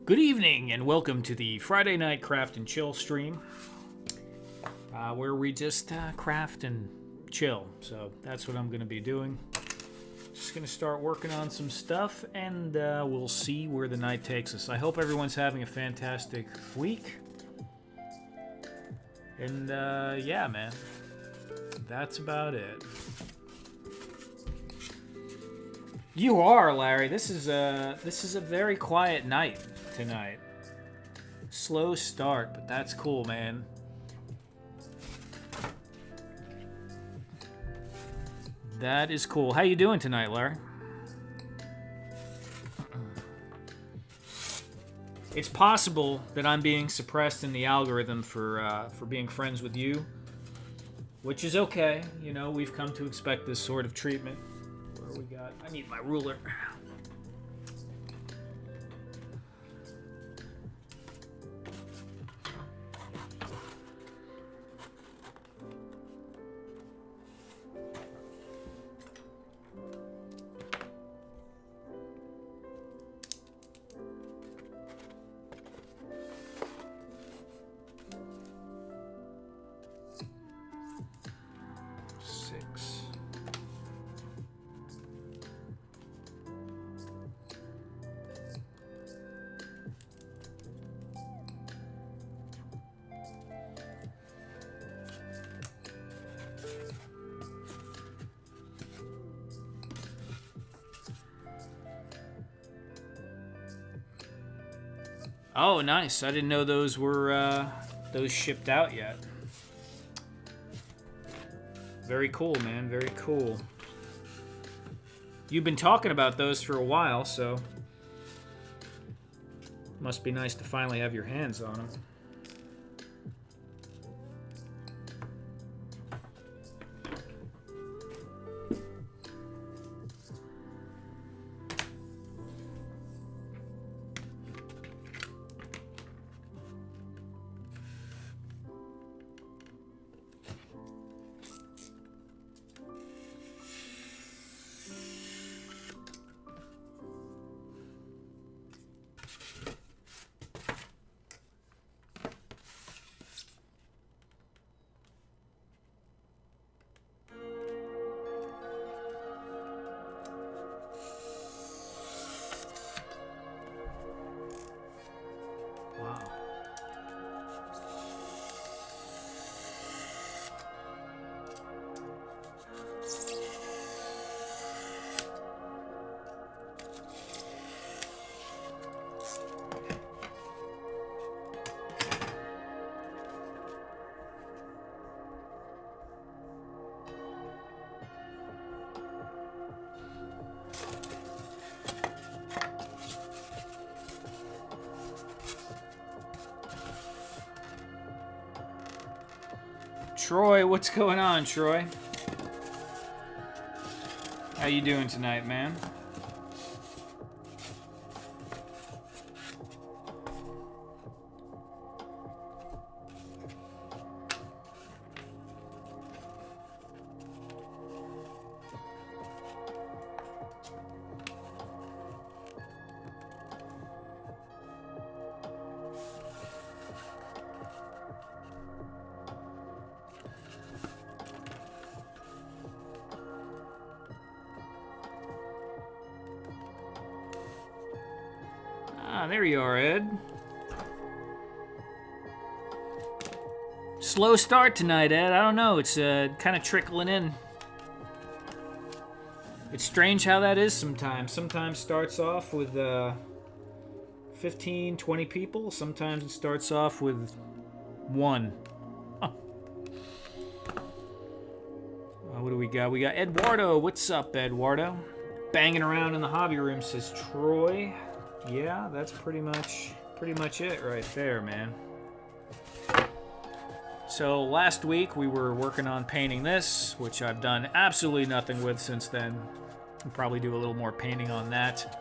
Good evening and welcome to the Friday Night Craft and Chill stream, where we just craft and chill. So that's what I'm going to be doing. Just going to start working on some stuff and we'll see where the night takes us. I hope everyone's having a fantastic week. And yeah, man, that's about it. You are, Larry. This is a very quiet night tonight. Slow start, but that's cool, man. That is cool. How you doing tonight, Larry? It's possible that I'm being suppressed in the algorithm for being friends with you, which is okay. You know, we've come to expect this sort of treatment. Where we got? I need my ruler. Oh, nice. I didn't know those were those shipped out yet. Very cool, man. Very cool. You've been talking about those for a while, so must be nice to finally have your hands on them. Troy, what's going on, Troy? How you doing tonight, man? There you are, Ed. Slow start tonight, Ed. I don't know. It's kind of trickling in. It's strange how that is sometimes. Sometimes starts off with 15, 20 people. Sometimes it starts off with one. Huh. What do we got? We got Eduardo. What's up, Eduardo? Banging around in the hobby room, says Troy. Yeah, that's pretty much it right there, man. So last week we were working on painting this, which I've done absolutely nothing with since then. I'll probably do a little more painting on that.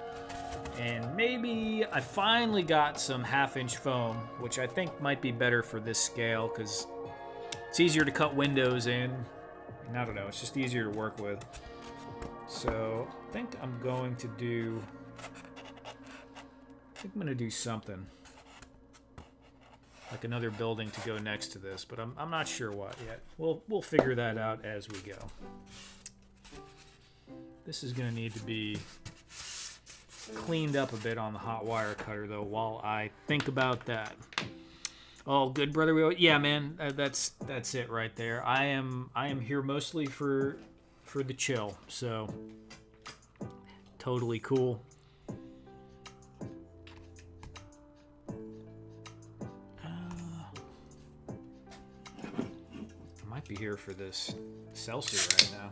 And maybe I finally got some half-inch foam, which I think might be better for this scale because it's easier to cut windows in. And I don't know, it's just easier to work with. So I think I'm going to do think I'm gonna do something. Like another building to go next to this, but I'm not sure what yet. We'll figure that out as we go. This is gonna need to be cleaned up a bit on the hot wire cutter though while I think about that. Oh, good brother. Yeah, man, that's it right there. I am here mostly for the chill, so totally cool. I might be here for this Celsius right now.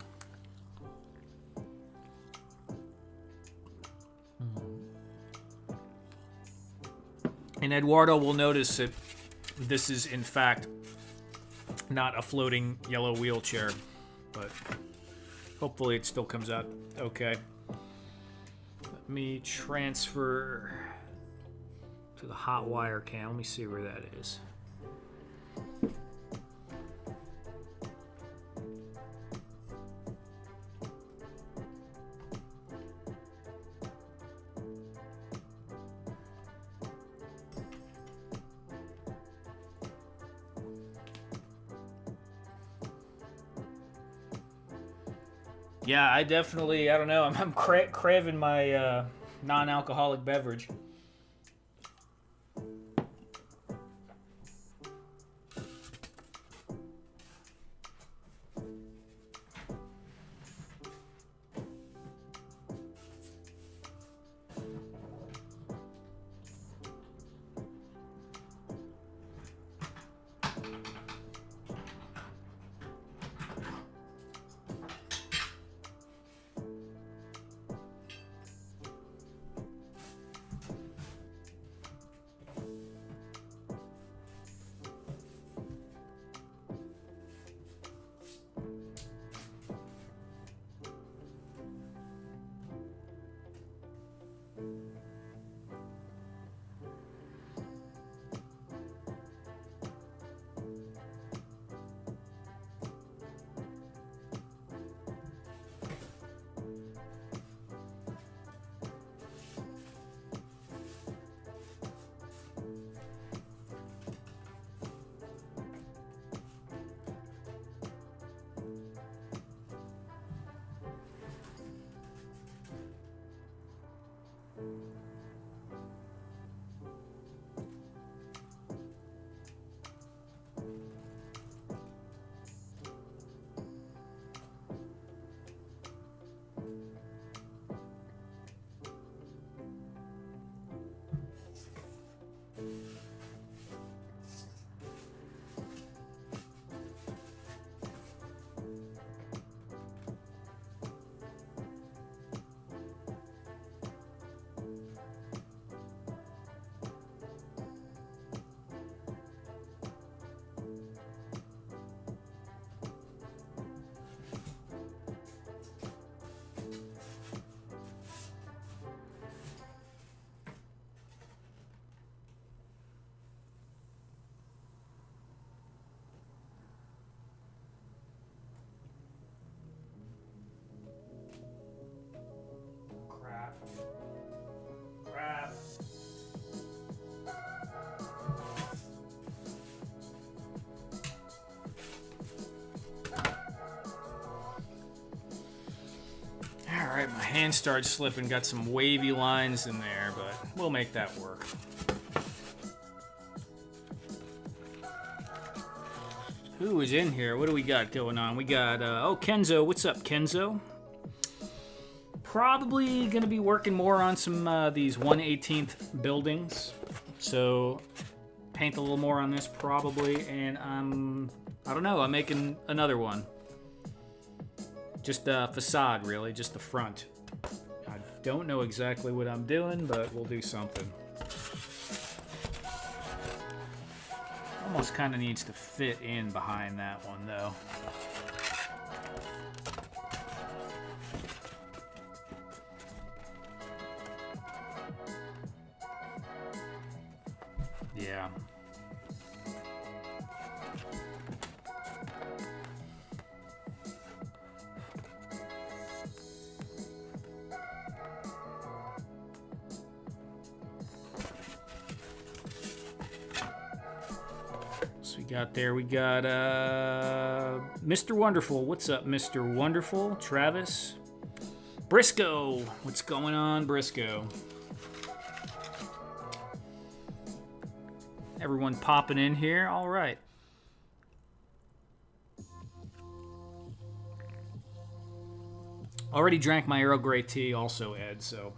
And Eduardo will notice that this is, in fact, not a floating yellow wheelchair, but hopefully it still comes out okay. Let me transfer to the hot wire can. Let me see where that is. Yeah, I definitely, I don't know, I'm craving my non-alcoholic beverage. Crap. Alright, my hand started slipping, got some wavy lines in there, but we'll make that work. Who is in here? What do we got going on? We got, oh, Kenzo. What's up, Kenzo? Probably gonna be working more on some these 1/18 buildings. So paint a little more on this probably, and I don't know, I'm making another one. Just a facade, really, just the front. I don't know exactly what I'm doing, but we'll do something. Almost kind of needs to fit in behind that one, though. Yeah. we got there? We got Mr. Wonderful. What's up, Mr. Wonderful? Travis. Briscoe. What's going on, Briscoe? Everyone popping in here. All right. Already drank my Earl Grey tea also, Ed, so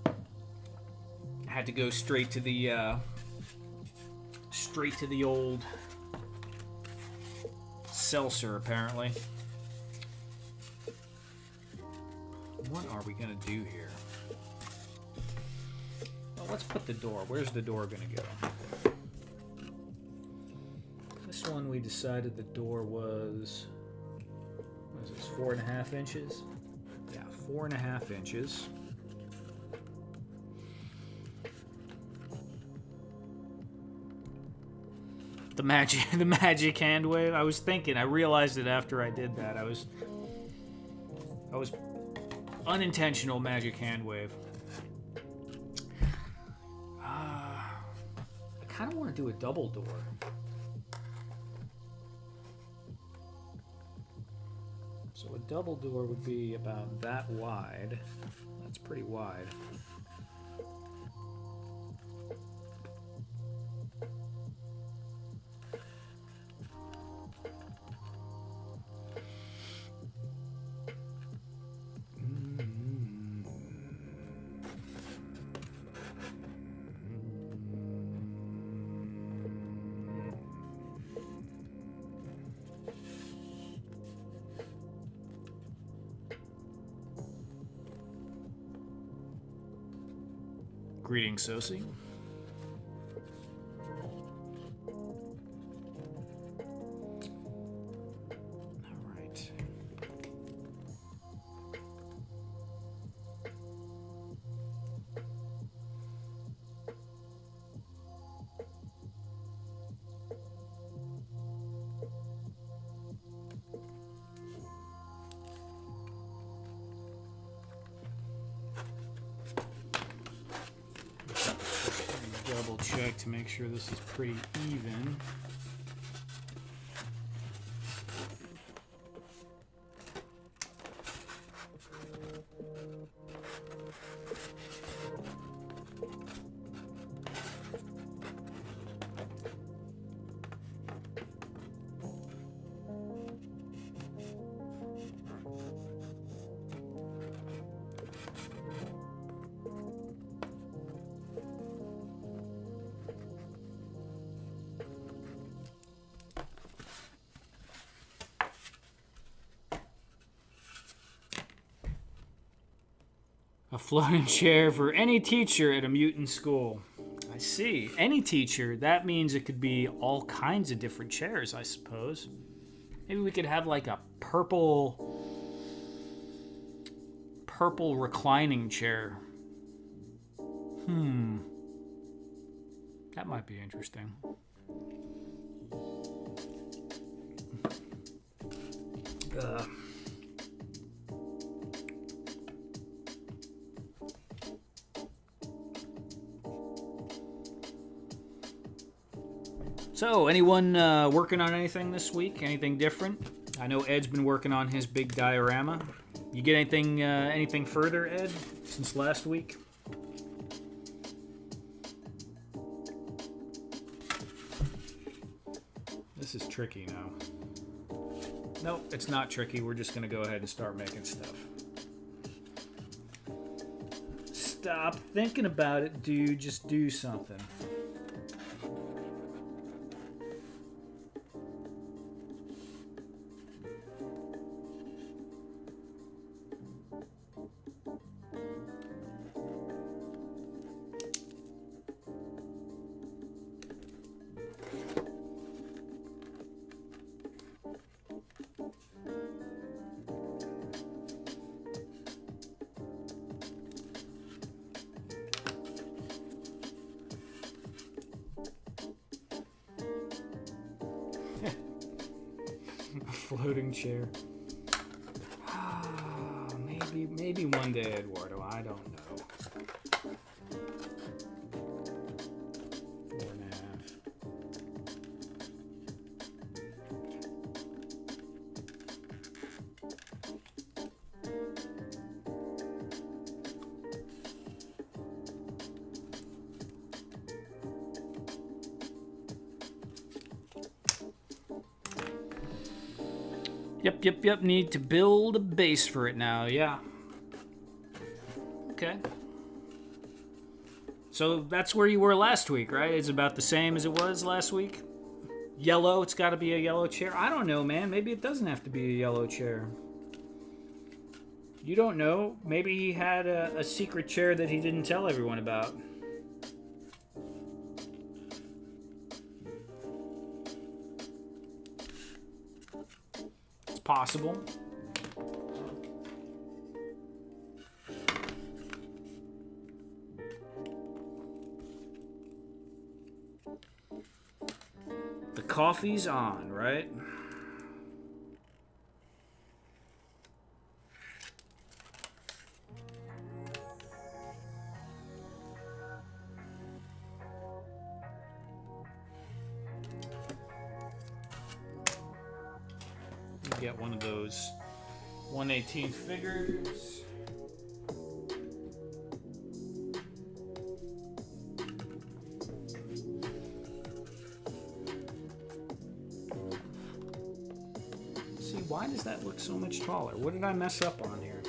I had to go straight to the old seltzer, apparently. What are we gonna do here? Well, let's put the door. Where's the door gonna go? This one we decided the door was, what is this, 4.5 inches? Yeah, 4.5 inches. The magic hand wave. I was thinking, I realized it after I did that. I was unintentional magic hand wave. I kind of want to do a double door. So a double door would be about that wide. That's pretty wide. Greetings, Sosi. All right. Double check to make sure this is pretty even. A floating chair for any teacher at a mutant school. I see. Any teacher. That means it could be all kinds of different chairs, I suppose. Maybe we could have like a purple reclining chair. That might be interesting. So, anyone working on anything this week? Anything different? I know Ed's been working on his big diorama. You get anything further, Ed, since last week? This is tricky now. Nope, it's not tricky. We're just going to go ahead and start making stuff. Stop thinking about it, dude. Just do something. Floating chair. Maybe one day, Eduardo. I don't know. 4.5. Yep. Need to build a base for it now. Yeah. Okay. So that's where you were last week, right? It's about the same as it was last week? Yellow, it's got to be a yellow chair. I don't know, man. Maybe it doesn't have to be a yellow chair. You don't know. Maybe he had a secret chair that he didn't tell everyone about. It's possible. The coffee's on, right? Get one of those 1/18 figures. See, why does that look so much taller? What did I mess up on here?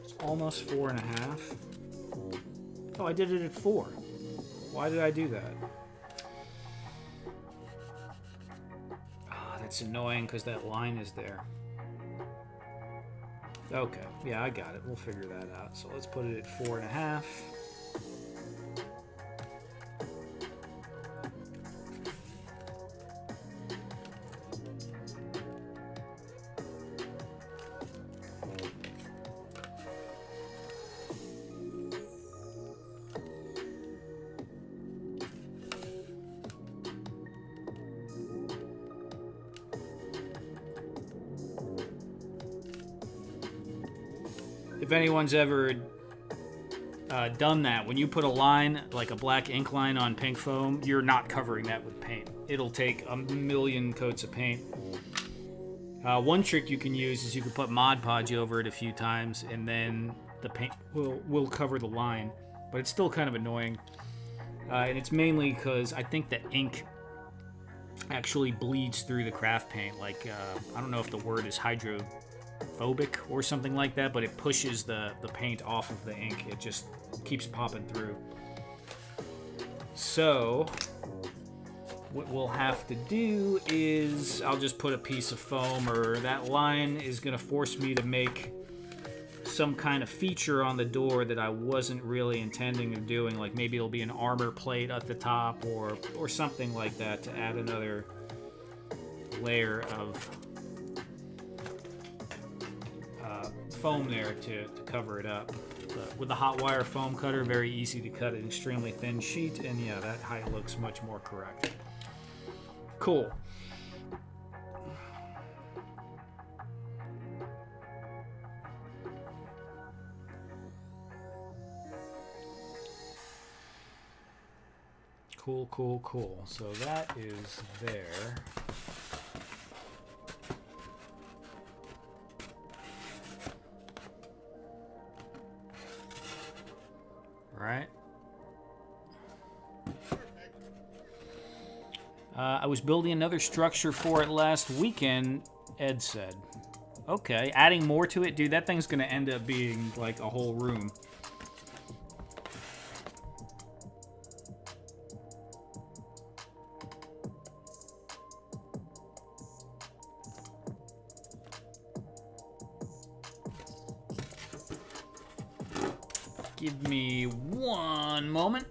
It's almost 4.5. Oh, I did it at 4. Why did I do that? That's annoying because that line is there. Okay, yeah, I got it. We'll figure that out. So let's put it at 4.5. If anyone's ever done that, when you put a line, like a black ink line on pink foam, you're not covering that with paint. It'll take a million coats of paint. One trick you can use is you can put Mod Podge over it a few times, and then the paint will cover the line. But it's still kind of annoying. And it's mainly because I think the ink actually bleeds through the craft paint. Like, I don't know if the word is hydrophobic or something like that, but it pushes the paint off of the ink. It just keeps popping through. So what we'll have to do is I'll just put a piece of foam, or that line is going to force me to make some kind of feature on the door that I wasn't really intending of doing. Like maybe it'll be an armor plate at the top or something like that to add another layer of foam there to cover it up. But with the hot wire foam cutter, very easy to cut an extremely thin sheet, and yeah, that height looks much more correct. Cool. Cool. So that is there. Right. I was building another structure for it last weekend, Ed said. Okay, adding more to it? Dude, that thing's going to end up being like a whole room. Give me one moment.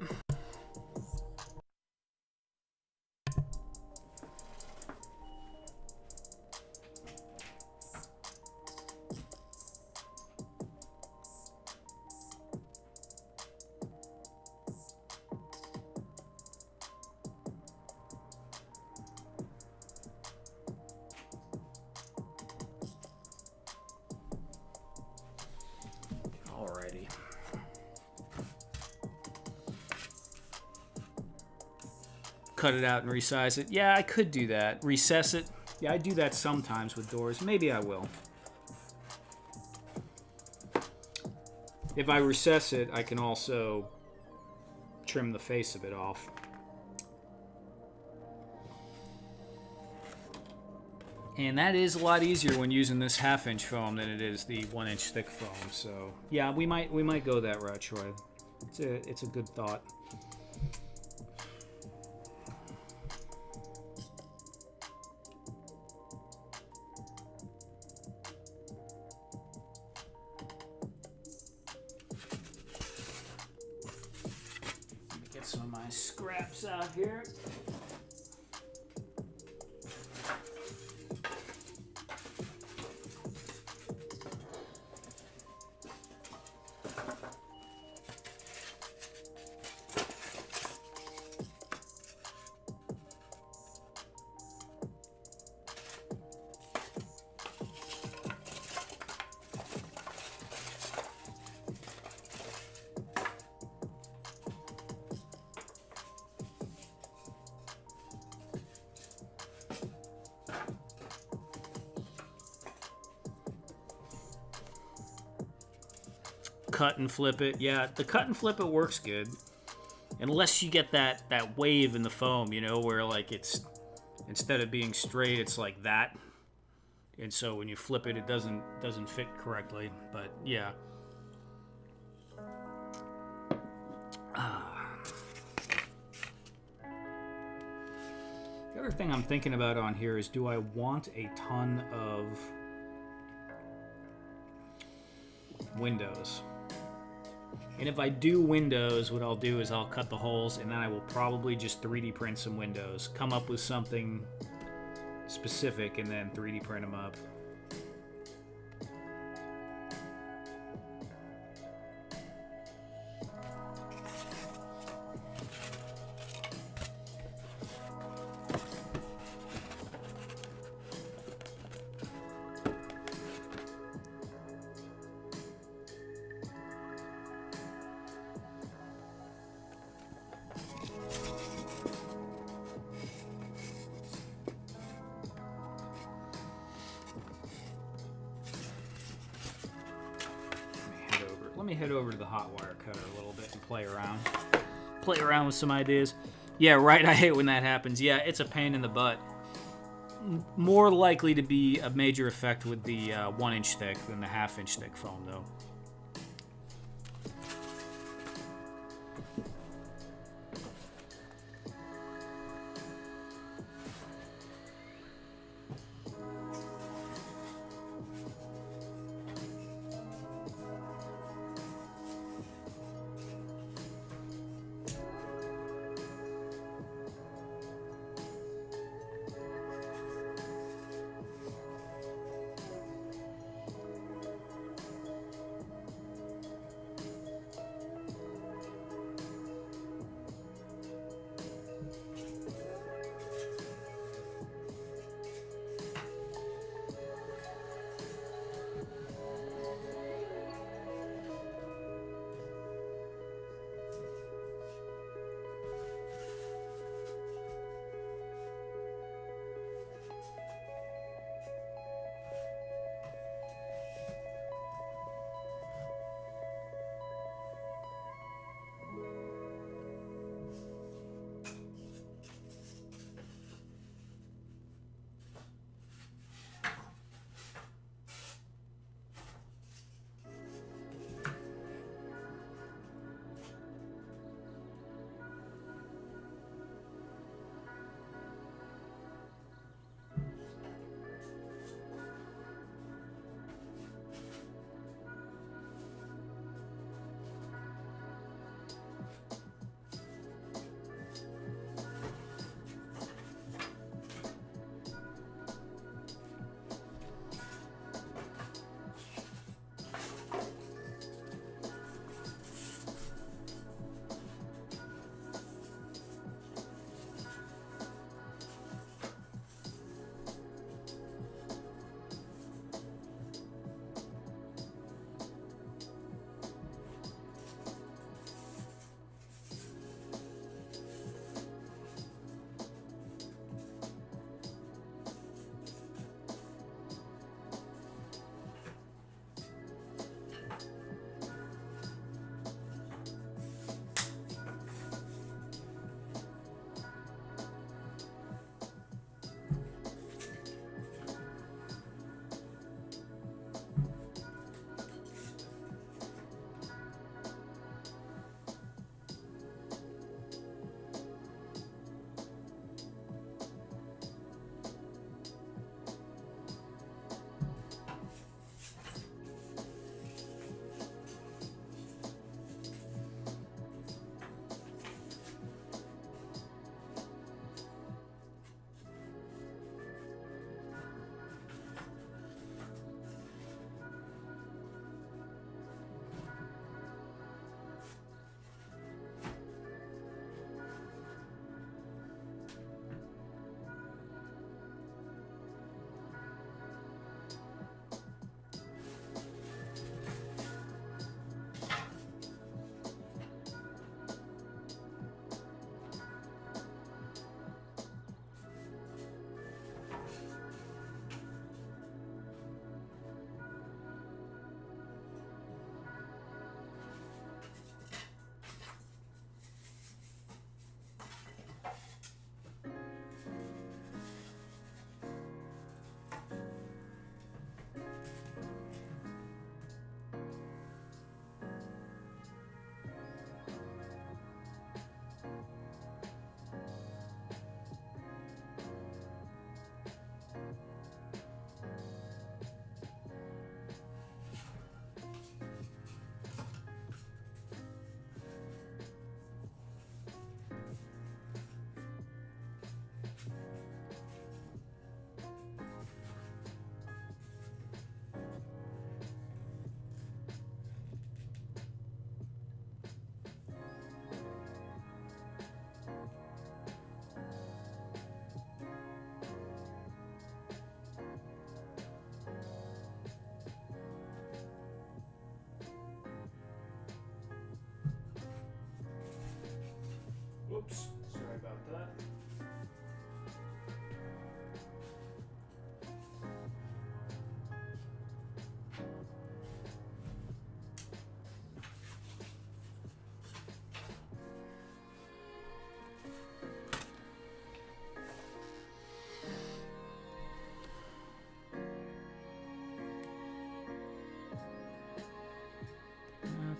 Alrighty. Cut it out and resize it. Yeah, I could do that. Recess it. Yeah, I do that sometimes with doors. Maybe I will. If I recess it, I can also trim the face of it off. And that is a lot easier when using this 1/2 inch foam than it is the 1 inch thick foam. So yeah, we might go that route, Troy. It's a good thought. Let me get some of my scraps out here. Cut and flip it. Yeah, the cut and flip it works good. Unless you get that wave in the foam, you know, where like it's, instead of being straight, it's like that. And so when you flip it, it doesn't fit correctly. But yeah. The other thing I'm thinking about on here is, do I want a ton of windows? And if I do windows, what I'll do is I'll cut the holes, and then I will probably just 3D print some windows. Come up with something specific, and then 3D print them up. Let me head over to the hot wire cutter a little bit and play around with some ideas. Yeah, right, I hate when that happens. Yeah, it's a pain in the butt. More likely to be a major effect with the 1 inch thick than the 1/2 inch thick foam, though.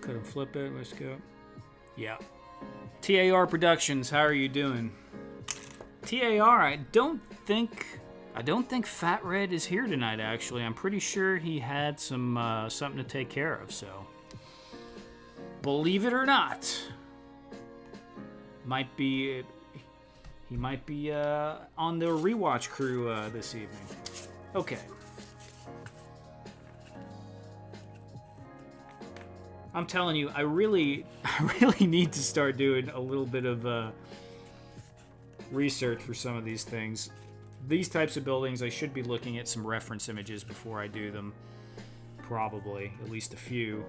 Couldn't flip it. Let's go. Yeah. TAR Productions, how are you doing? TAR, I don't think Fat Red is here tonight, actually. I'm pretty sure he had some something to take care of, so. Believe it or not, he might be on the rewatch crew this evening. Okay. I'm telling you, I really need to start doing a little bit of research for some of these things. These types of buildings, I should be looking at some reference images before I do them. Probably, at least a few.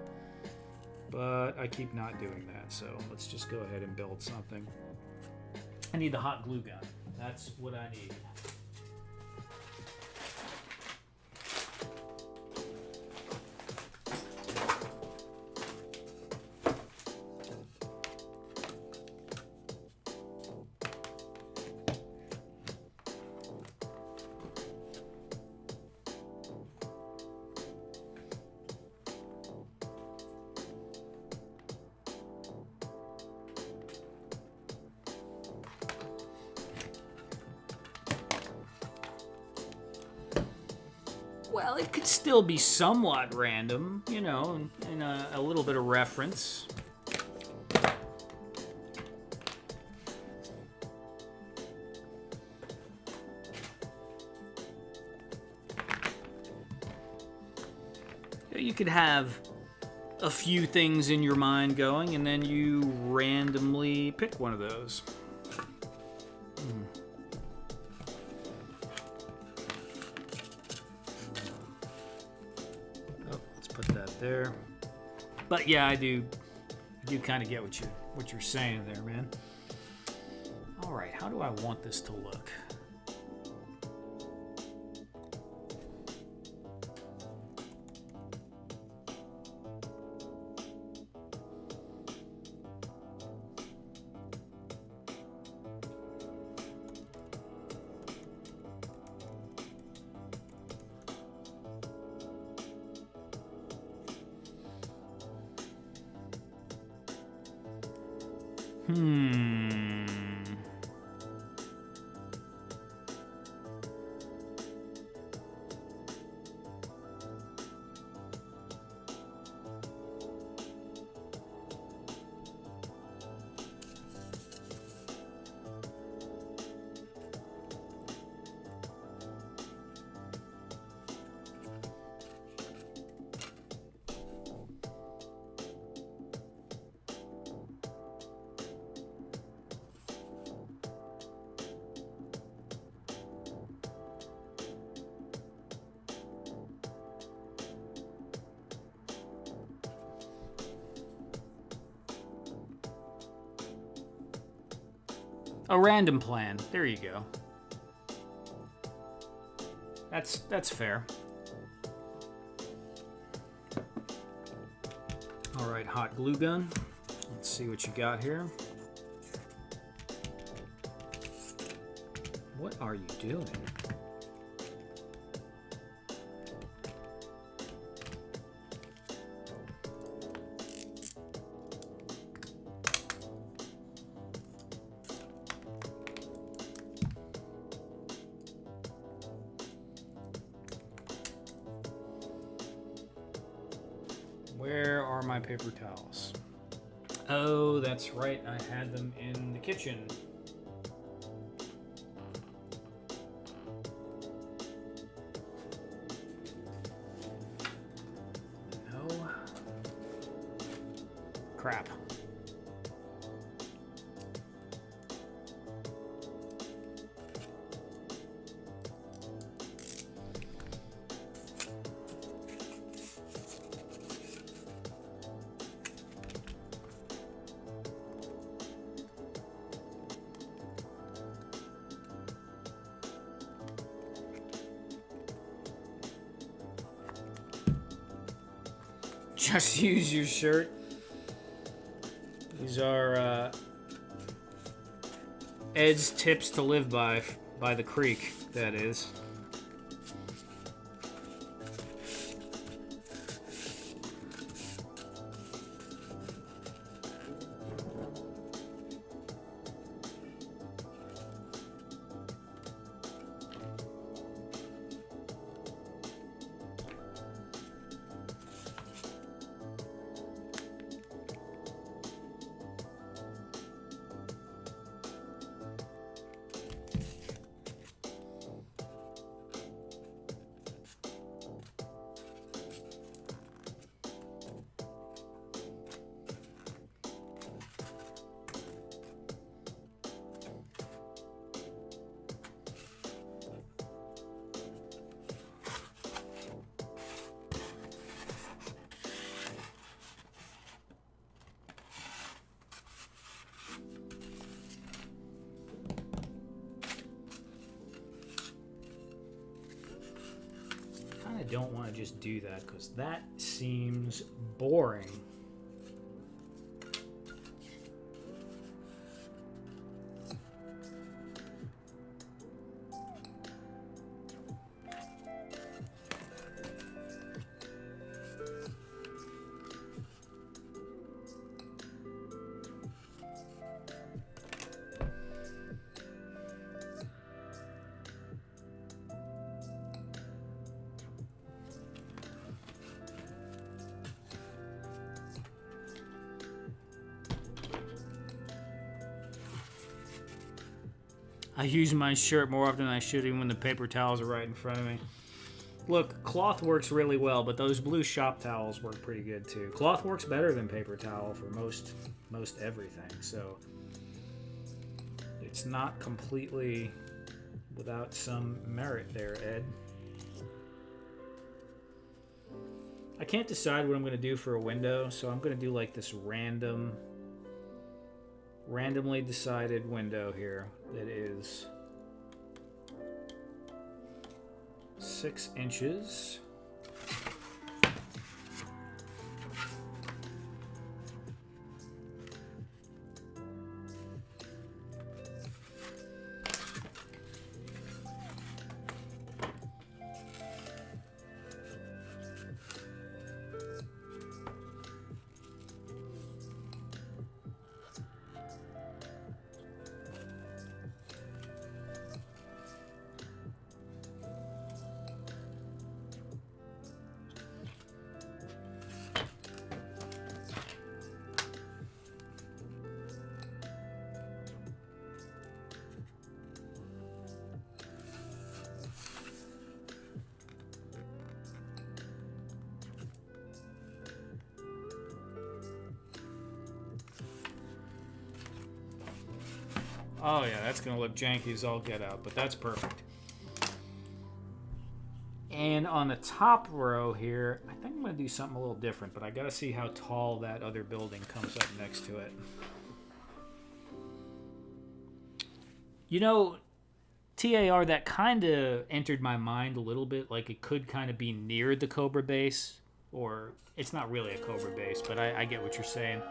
But I keep not doing that, so let's just go ahead and build something. I need the hot glue gun. That's what I need. Well, it could still be somewhat random, you know, and a little bit of reference. You could have a few things in your mind going, and then you randomly pick one of those. There, but yeah, I do kind of get what you're saying there, man. All right, how do I want this to look? A random plan. There you go. That's fair. All right, hot glue gun. Let's see what you got here. What are you doing? Where are my paper towels? Oh, that's right. I had them in the kitchen. No. Crap. Just use your shirt. These are Ed's tips to live by the creek, that is. don't want to just do that because that seems boring. I use my shirt more often than I should, even when the paper towels are right in front of me. Look, cloth works really well, but those blue shop towels work pretty good too. Cloth works better than paper towel for most everything, so it's not completely without some merit there, Ed. I can't decide what I'm going to do for a window, so I'm going to do like this randomly decided window here that is 6 inches. Oh yeah, that's gonna look janky as all get out, but that's perfect. And on the top row here, I think I'm gonna do something a little different, but I gotta see how tall that other building comes up next to it. You know, TAR, that kind of entered my mind a little bit, like it could kind of be near the Cobra base, or it's not really a Cobra base, but I get what you're saying.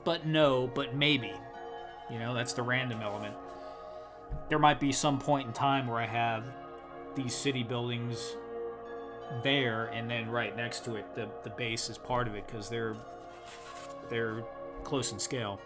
But no, but maybe. You know, that's the random element. There might be some point in time where I have these city buildings there, and then right next to it, the base is part of it, because they're close in scale.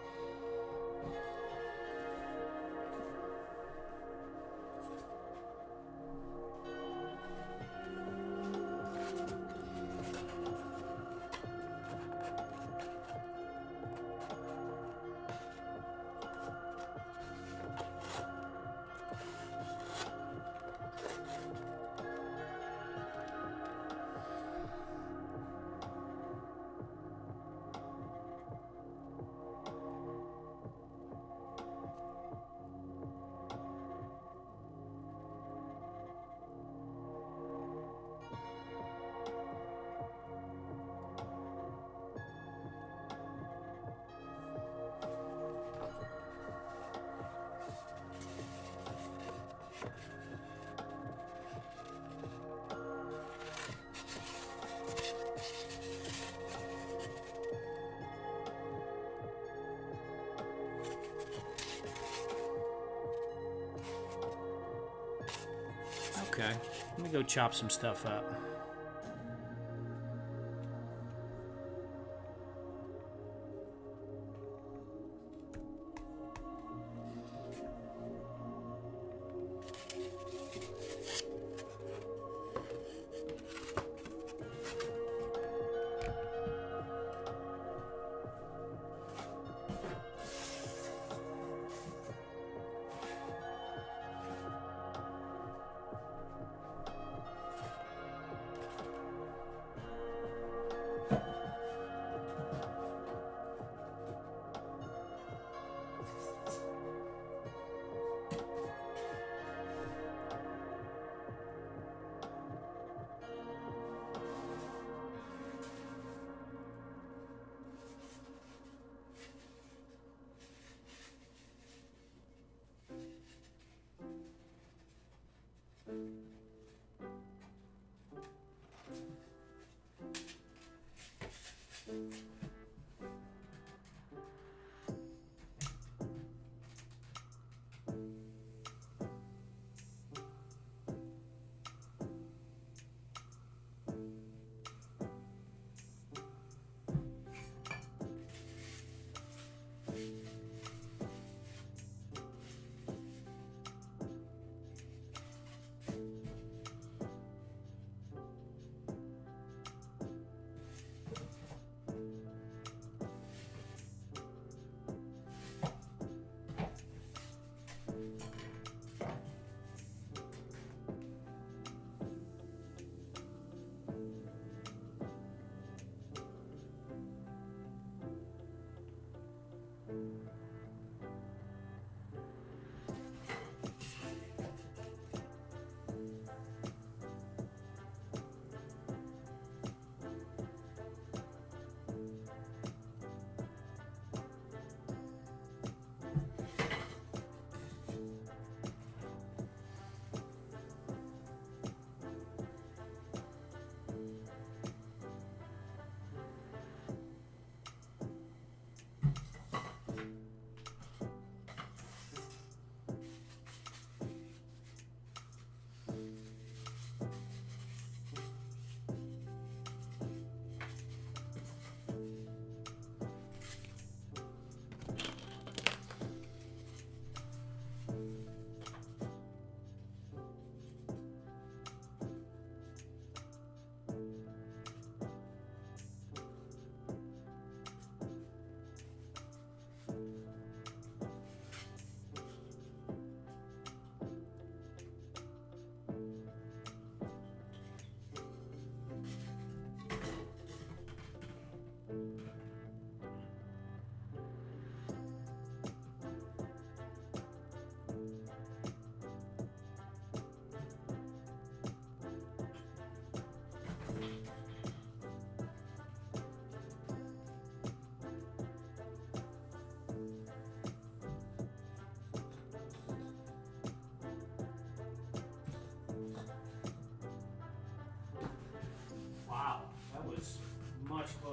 Okay, let me go chop some stuff up.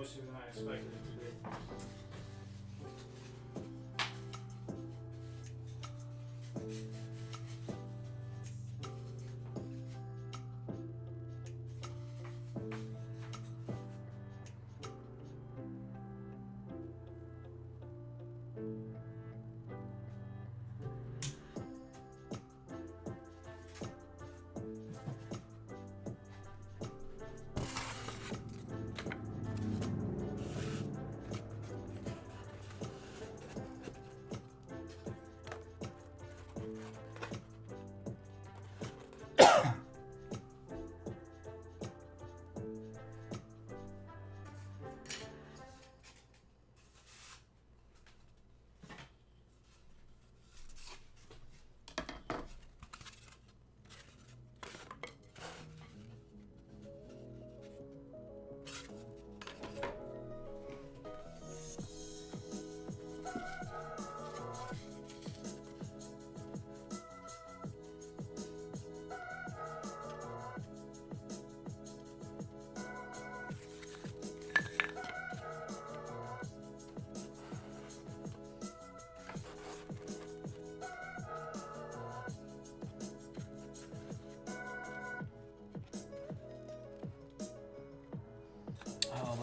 closer than I expected it to be.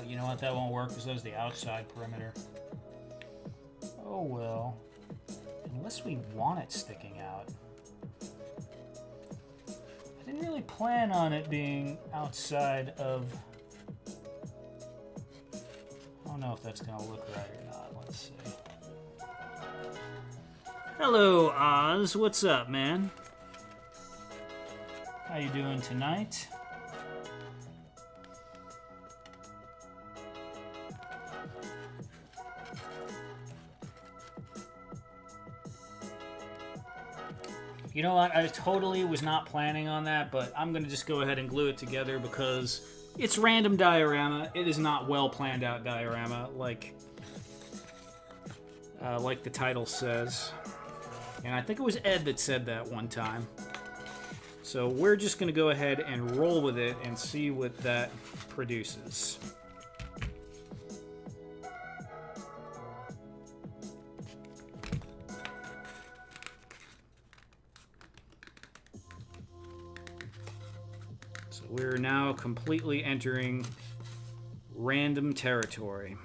You know what? That won't work because that's the outside perimeter. Oh well. Unless we want it sticking out. I didn't really plan on it being outside of... I don't know if that's going to look right or not. Let's see. Hello, Oz. What's up, man? How you doing tonight? You know what? I totally was not planning on that, but I'm going to just go ahead and glue it together because it's random diorama. It is not well planned out diorama like the title says. And I think it was Ed that said that one time. So we're just going to go ahead and roll with it and see what that produces. We're now completely entering random territory.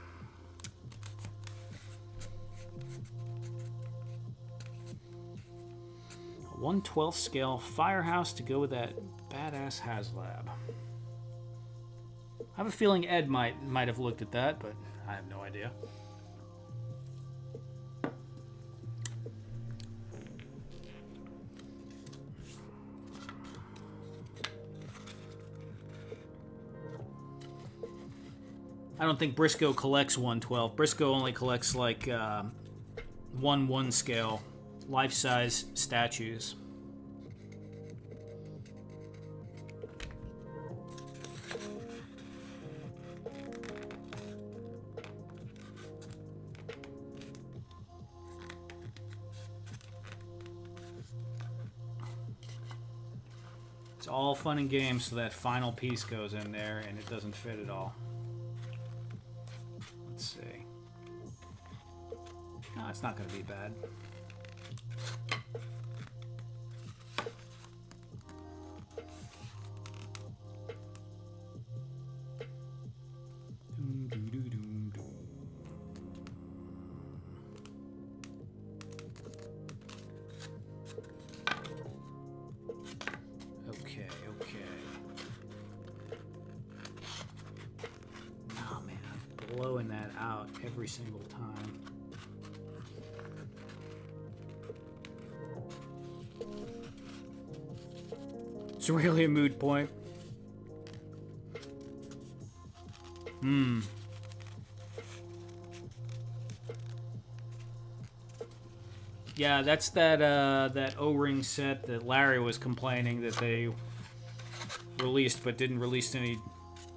A 1/12 scale firehouse to go with that badass HasLab. I have a feeling Ed might have looked at that, but I have no idea. I don't think Briscoe collects 1/12. Briscoe only collects like 1/1 scale life-size statues. It's all fun and games so that final piece goes in there and it doesn't fit at all. Let's see. No, it's not going to be bad. Okay. Oh man, I'm blowing that out every single time. It's really a moot point. Yeah, that's that O-ring set that Larry was complaining that they released but didn't release any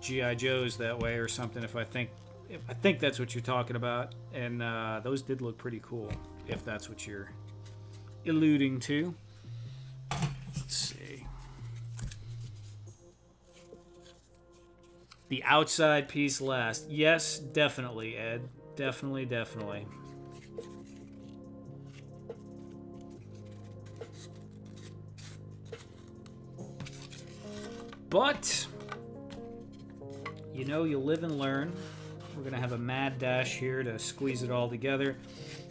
G.I. Joes that way or something. If I think that's what you're talking about, and those did look pretty cool. If that's what you're alluding to. Let's see. The outside piece last. Yes, definitely, Ed. Definitely, definitely. But, you know, you live and learn. We're going to have a mad dash here to squeeze it all together.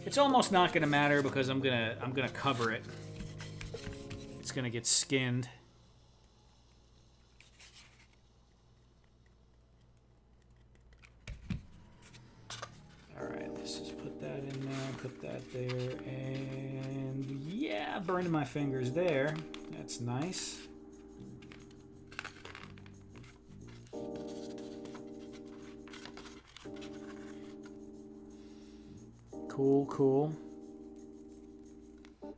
It's almost not going to matter because I'm going to cover it. It's going to get skinned. All right, let's just put that in there, put that there, and yeah, burning my fingers there. That's nice. Cool, cool.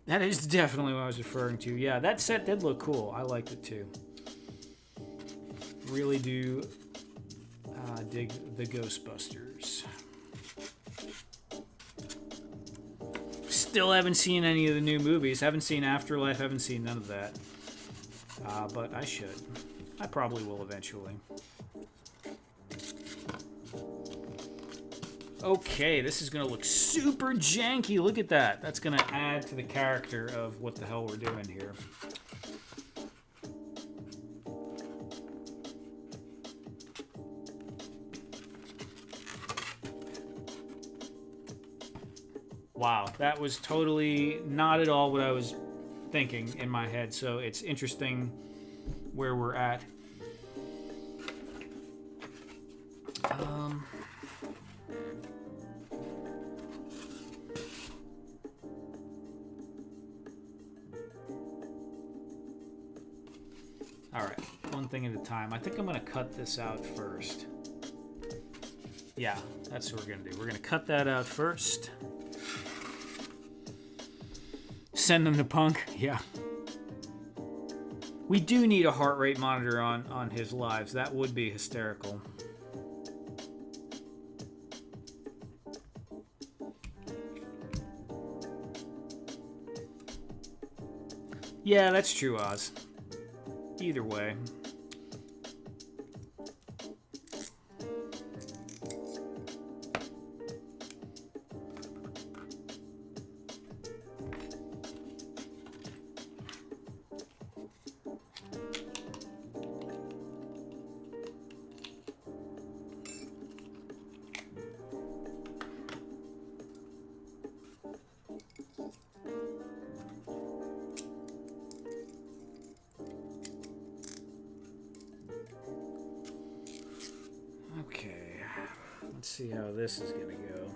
That is definitely what I was referring to. Yeah, that set did look cool. I liked it too. Really do dig the Ghostbusters. Still haven't seen any of the new movies. Haven't seen Afterlife. Haven't seen none of that. But I should. I probably will eventually. Okay, this is going to look super janky. Look at that. That's going to add to the character of what the hell we're doing here. Wow, that was totally not at all what I was thinking in my head. So it's interesting where we're at. All right, one thing at a time. I think I'm going to cut this out first. Yeah, that's what we're going to do. We're going to cut that out first. Send them to Punk. Yeah. We do need a heart rate monitor on his lives. That would be hysterical. Yeah, that's true, Oz. Either way. Okay, let's see how this is gonna go.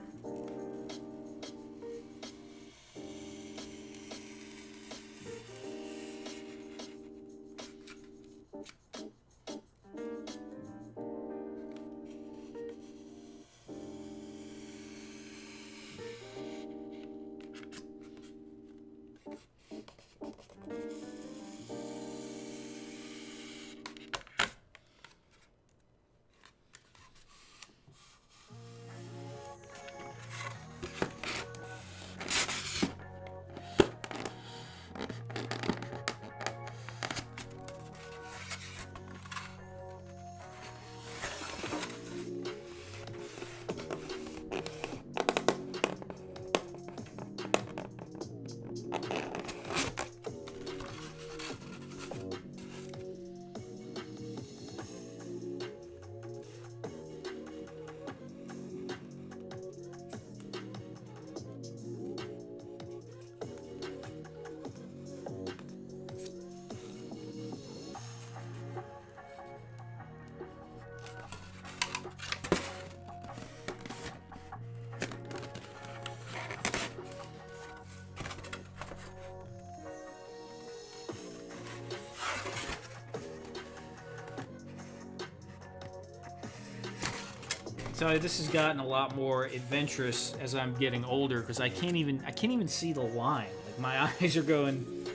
So this has gotten a lot more adventurous as I'm getting older because I can't even see the line. Like my eyes are going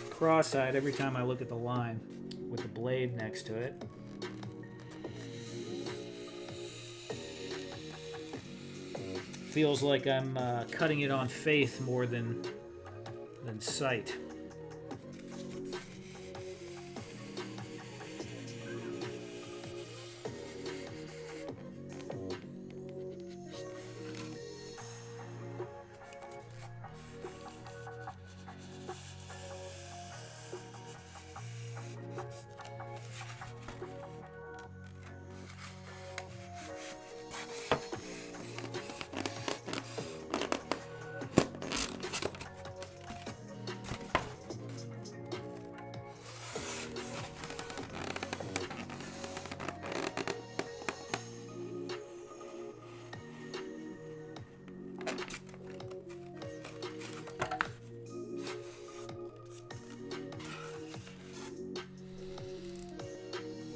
cross-eyed every time I look at the line with the blade next to it. Feels like I'm cutting it on faith more than sight.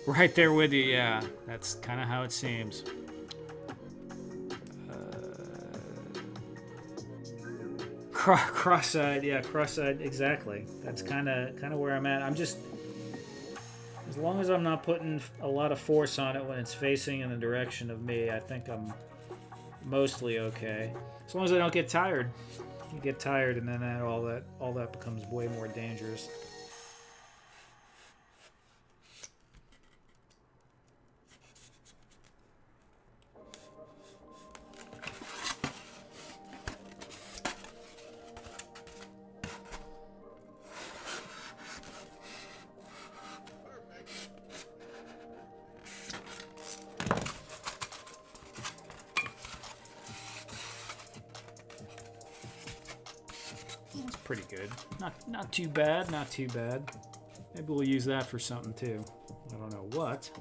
Right there with you, yeah. That's kind of how it seems. Cross-eyed, yeah, cross-eyed, exactly. That's kind of where I'm at. I'm just, as long as I'm not putting a lot of force on it when it's facing in the direction of me, I think I'm mostly okay. As long as I don't get tired. You get tired, and then all that becomes way more dangerous. That's pretty good. Not too bad, not too bad. Maybe we'll use that for something too. I don't know what.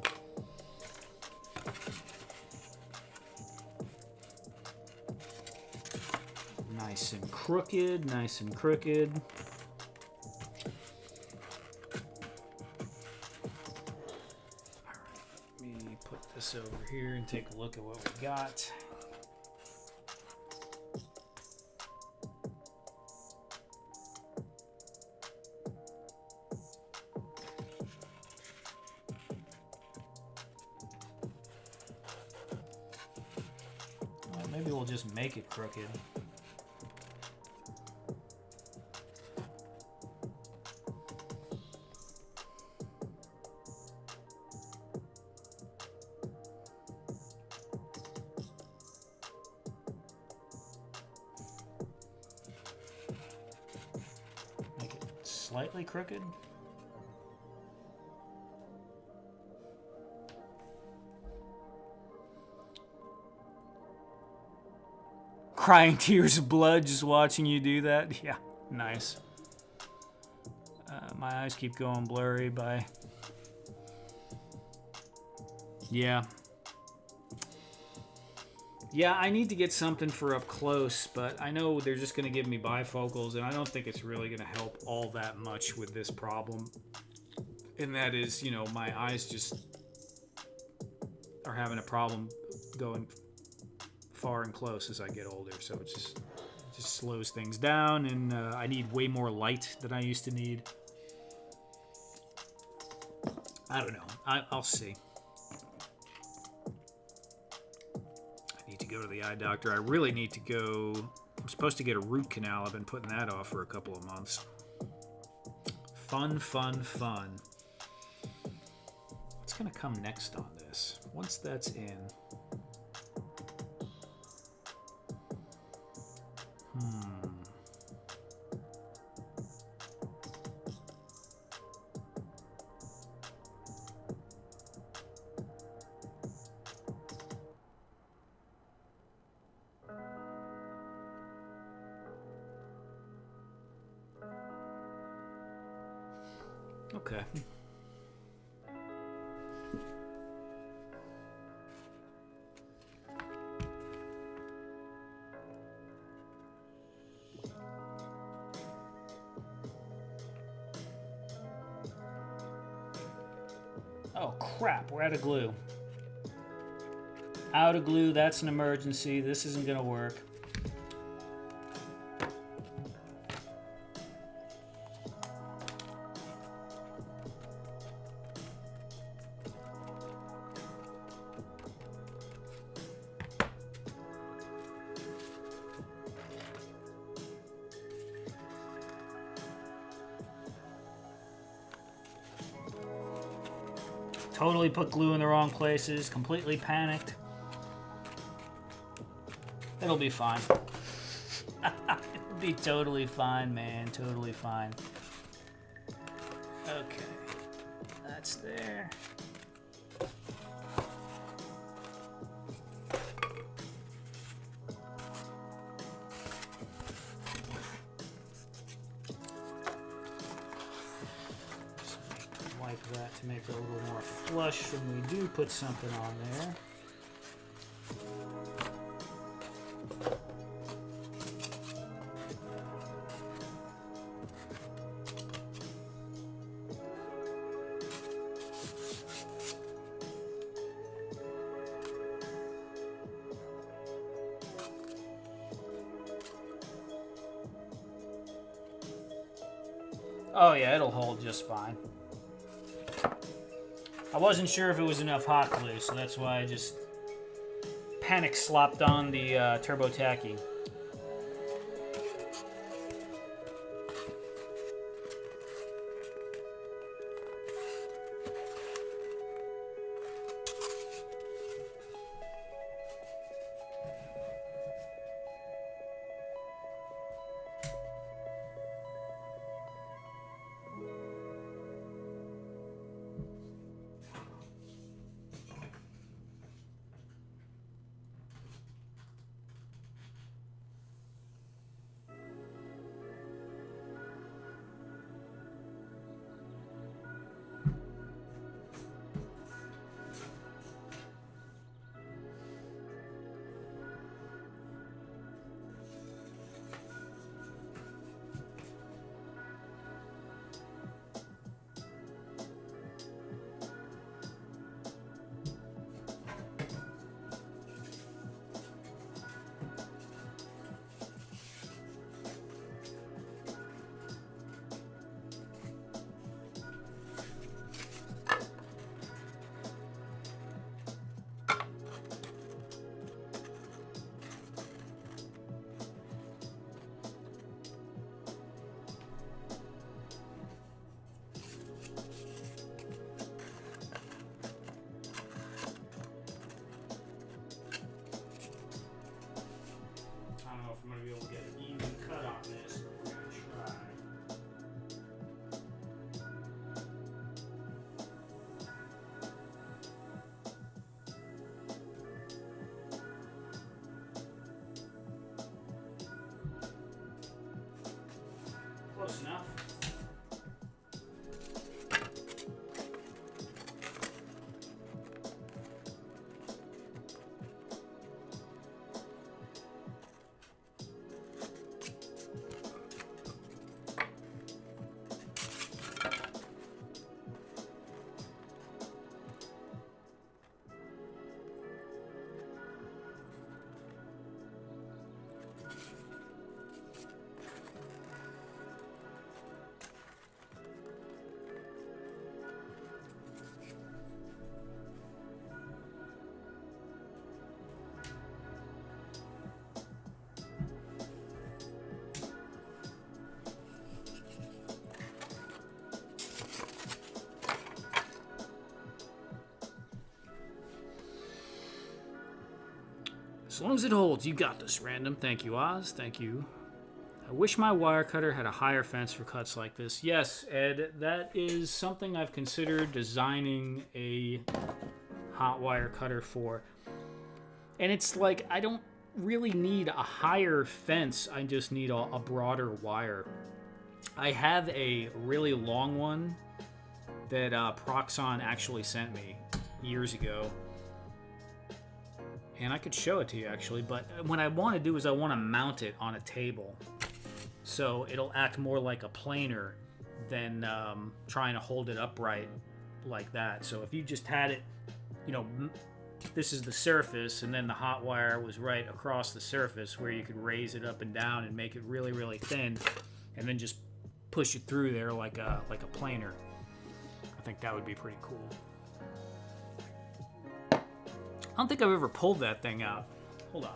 Nice and crooked, nice and crooked. Alright, let me put this over here and take a look at what we got. Maybe we'll just make it crooked. Make it slightly crooked. Crying tears of blood just watching you do that. Yeah, nice. My eyes keep going blurry by... Yeah. Yeah, I need to get something for up close, but I know they're just going to give me bifocals, and I don't think it's really going to help all that much with this problem. And that is, you know, my eyes just are having a problem going far and close as I get older, so it just slows things down, and I need way more light than I used to need. I don't know. I'll see. I need to go to the eye doctor. I really need to go. I'm supposed to get a root canal. I've been putting that off for a couple of months. Fun, fun, fun. What's going to come next on this? Once that's in... Okay. Oh crap, we're out of glue. Out of glue, that's an emergency. This isn't gonna work. Totally put glue in the wrong places, completely panicked. It'll be fine. It'll be totally fine, man, totally fine. Okay, that's there. That to make it a little more flush when we do put something on there. Oh yeah, it'll hold just fine. I wasn't sure if it was enough hot glue, so that's why I just panic slopped on the turbo tacky. Close enough. As long as it holds, you got this, Random. Thank you, Oz. Thank you. I wish my wire cutter had a higher fence for cuts like this. Yes, Ed, that is something I've considered designing a hot wire cutter for. And it's like, I don't really need a higher fence. I just need a broader wire. I have a really long one that Proxon actually sent me years ago. And I could show it to you, actually, but what I want to do is I want to mount it on a table. So it'll act more like a planer than trying to hold it upright like that. So if you just had it, you know, this is the surface, and then the hot wire was right across the surface where you could raise it up and down and make it really, really thin, and then just push it through there like a planer. I think that would be pretty cool. I don't think I've ever pulled that thing out. Hold on.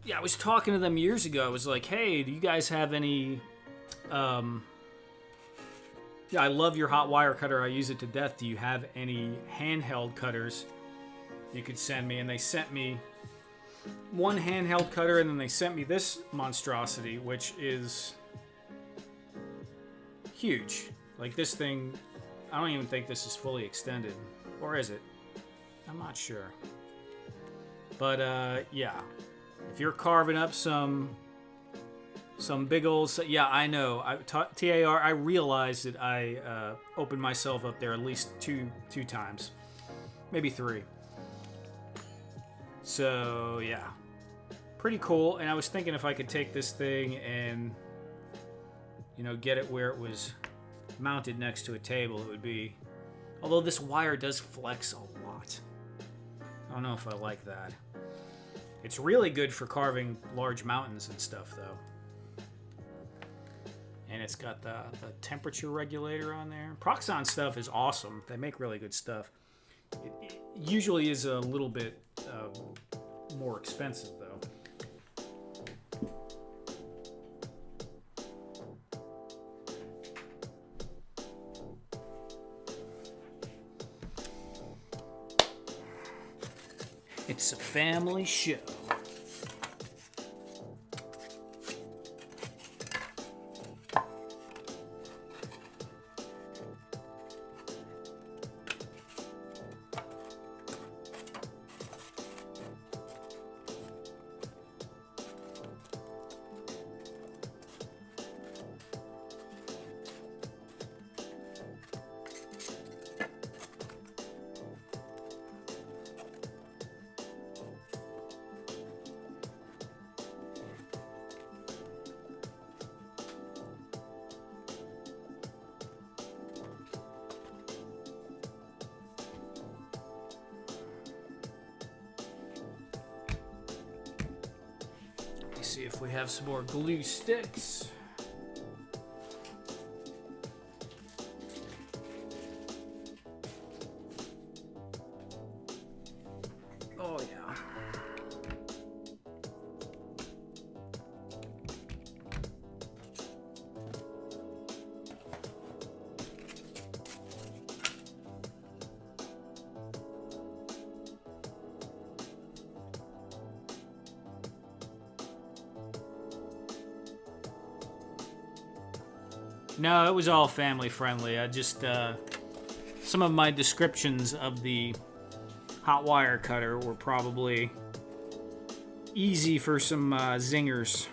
Yeah, I was talking to them years ago. I was like, hey, do you guys have any... Yeah, I love your hot wire cutter. I use it to death. Do you have any handheld cutters you could send me? And they sent me one handheld cutter, and then they sent me this monstrosity, which is huge. Like, this thing, I don't even think this is fully extended. Or is it? I'm not sure. But, yeah. If you're carving up some big old... Yeah, I know. TAR, I realized that I opened myself up there at least two times. Maybe 3. So, yeah. Pretty cool. And I was thinking if I could take this thing and, you know, get it where it was mounted next to a table, it would be... Although this wire does flex a lot. I don't know if I like that. It's really good for carving large mountains and stuff, though. And it's got the temperature regulator on there. Proxxon stuff is awesome. They make really good stuff. It usually is a little bit more expensive, though. It's a family show. See if we have some more glue sticks. Oh yeah. No, it was all family friendly. I just, some of my descriptions of the hot wire cutter were probably easy for some zingers.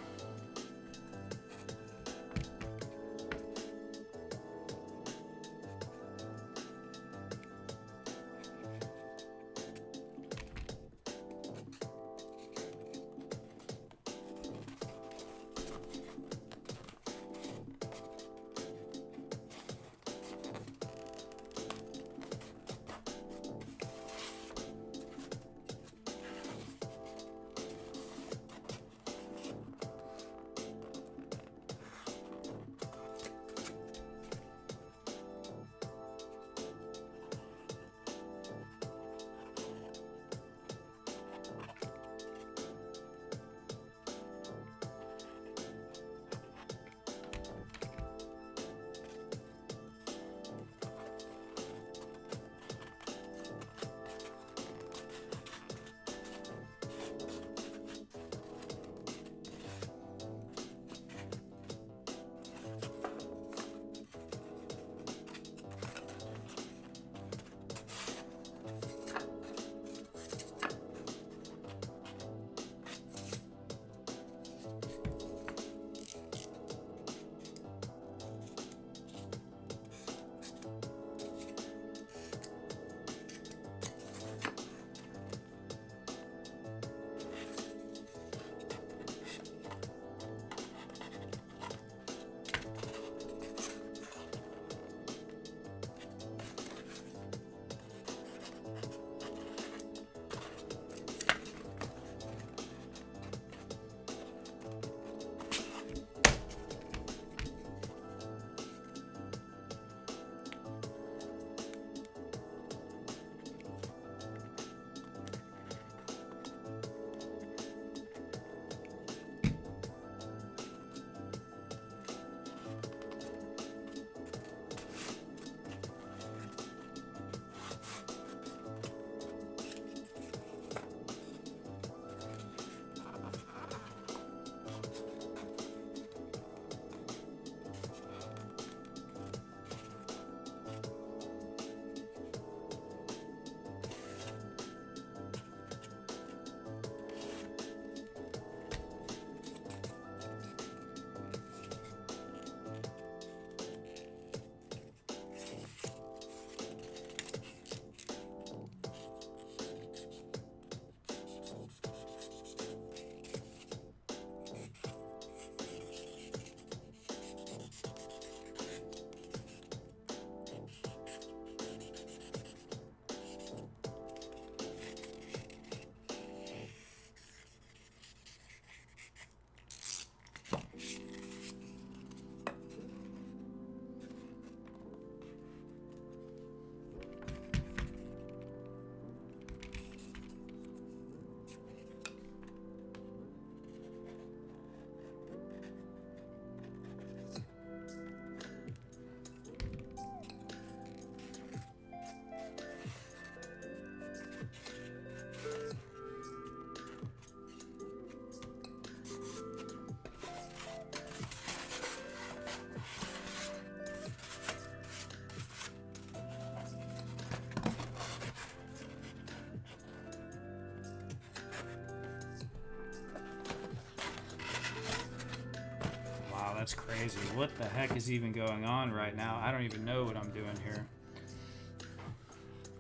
that's crazy. What the heck is even going on right now? I don't even know what I'm doing here.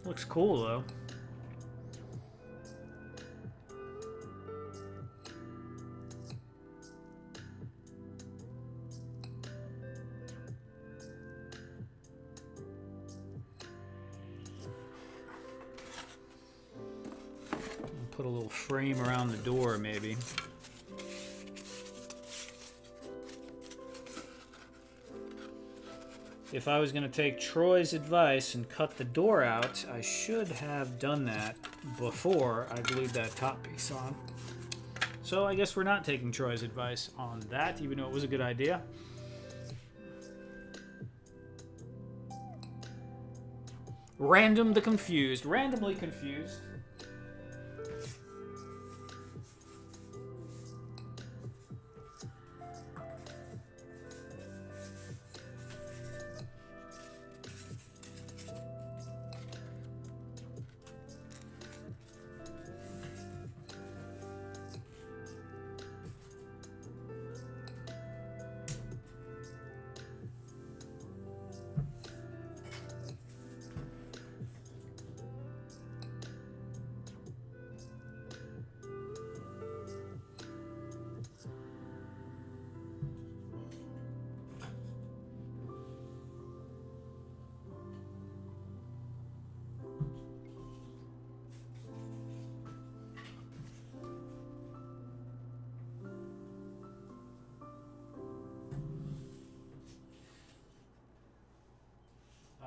Looks cool, though. Put a little frame around the door, maybe. If I was going to take Troy's advice and cut the door out, I should have done that before I glued that top piece on. So I guess we're not taking Troy's advice on that, even though it was a good idea. Randomly confused.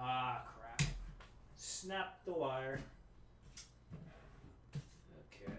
Ah, crap. Snap the wire. Okay.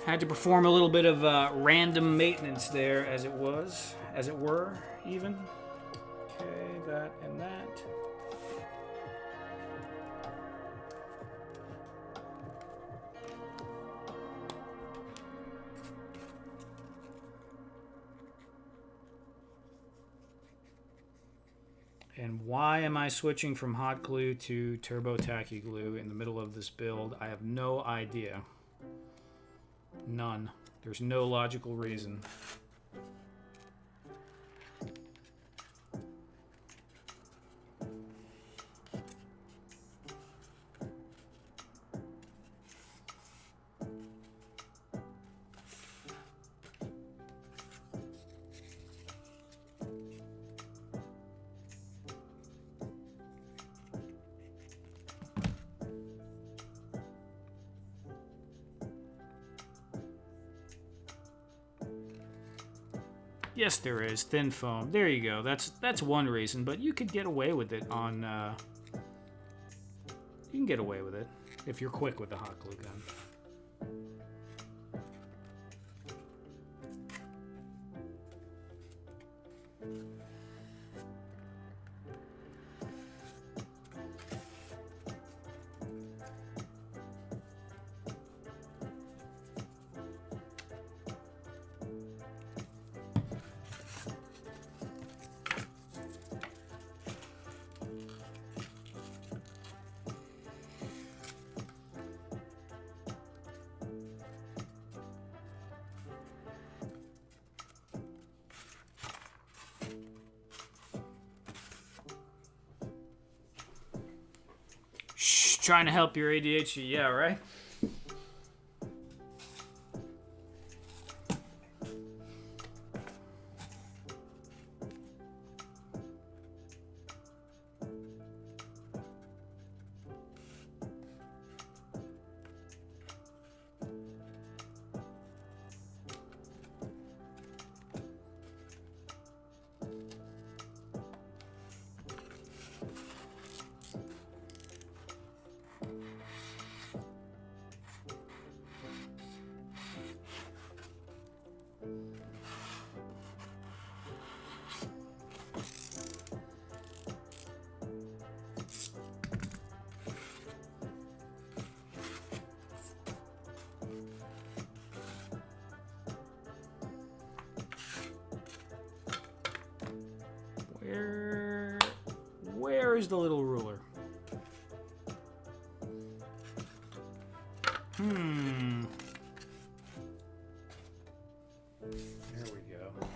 Had to perform a little bit of random maintenance there, as it were, even. Okay, that and that. And why am I switching from hot glue to turbo tacky glue in the middle of this build? I have no idea. None. There's no logical reason. Yes, there is. Thin foam. There you go. That's one reason, but you could get away with it on... you can get away with it if you're quick with the hot glue gun. Trying to help your ADHD, yeah, right? Where is the little ruler? There we go.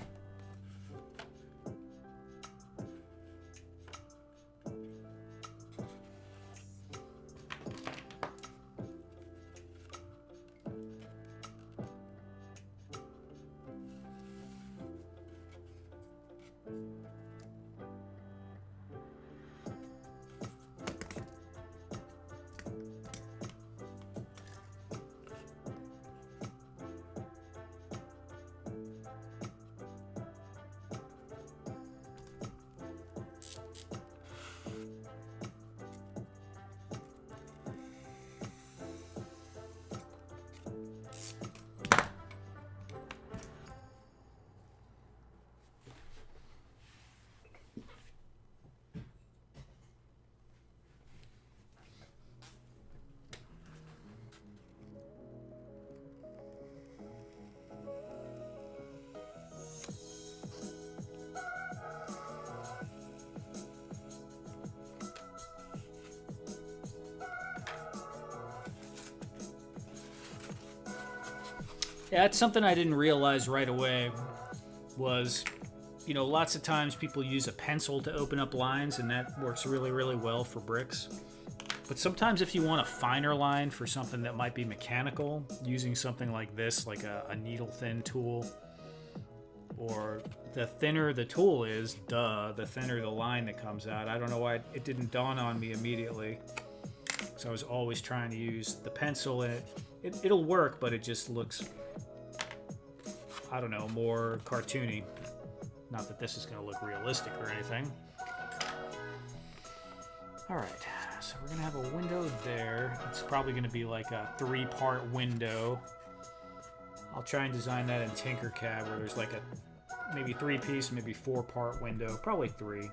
Yeah, that's something I didn't realize right away was, you know, lots of times people use a pencil to open up lines, and that works really, really well for bricks. But sometimes if you want a finer line for something that might be mechanical, using something like this, like a needle thin tool, or the thinner the tool is, the thinner the line that comes out. I don't know why it didn't dawn on me immediately. So I was always trying to use the pencil, and it'll work, but it just looks, I don't know, more cartoony. Not that this is going to look realistic or anything. Alright, so we're going to have a window there. It's probably going to be like a 3-part window. I'll try and design that in Tinkercad where there's like a maybe 3-piece, maybe 4-part window. Probably 3.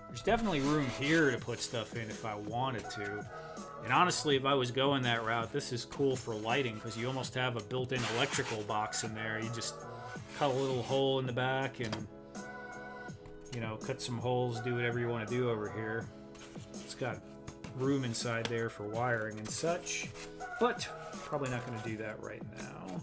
There's definitely room here to put stuff in if I wanted to. And honestly, if I was going that route, this is cool for lighting because you almost have a built-in electrical box in there. You just cut a little hole in the back and, you know, cut some holes, do whatever you want to do over here. It's got room inside there for wiring and such, but probably not going to do that right now.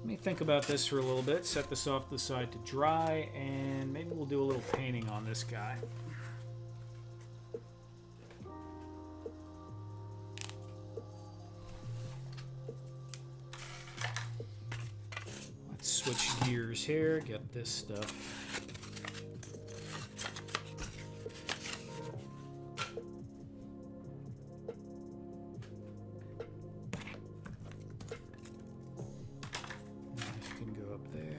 Let me think about this for a little bit, set this off to the side to dry, and maybe we'll do a little painting on this guy. gears here. Get this stuff. This can go up there.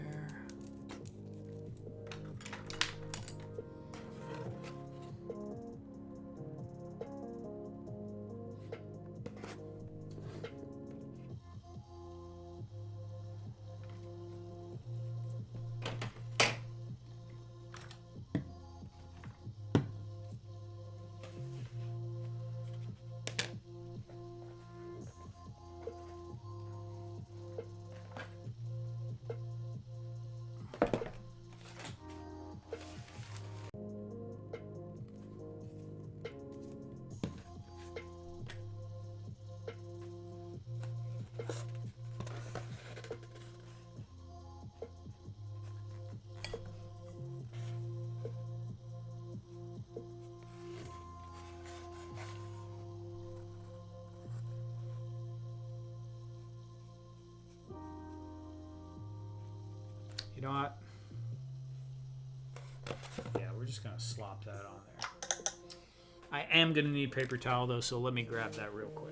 You know what? Yeah, we're just gonna slop that on there. I am gonna need paper towel though, so let me grab that real quick.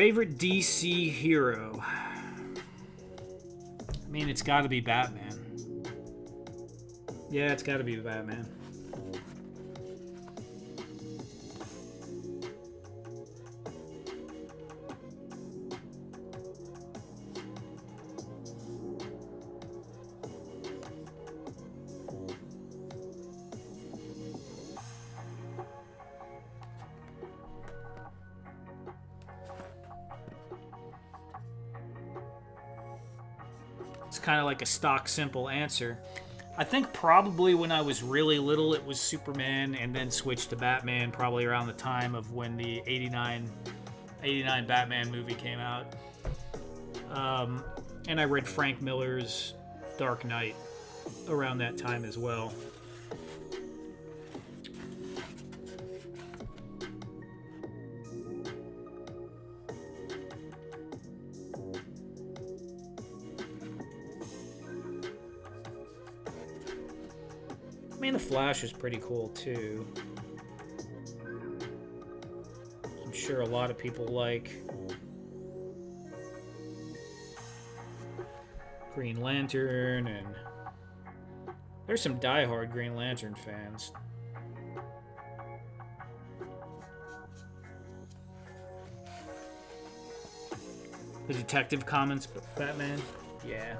Favorite DC hero? I mean, it's got to be Batman. Yeah, it's got to be Batman. It's kind of like a stock simple answer. I think probably when I was really little it was Superman, and then switched to Batman probably around the time of when the 89 Batman movie came out. And I read Frank Miller's Dark Knight around that time as well. I mean, the Flash is pretty cool too. I'm sure a lot of people like Green Lantern, and there's some diehard Green Lantern fans. The Detective Comics Batman? Yeah.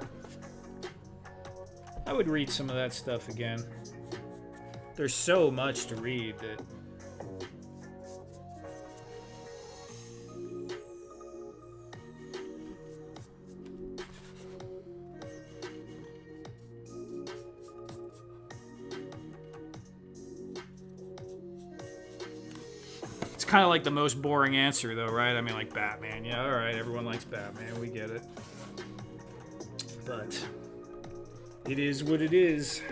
I would read some of that stuff again. There's so much to read that it's kind of like the most boring answer though, right? I mean, like Batman. Yeah, all right, everyone likes Batman. We get it. But it is what it is.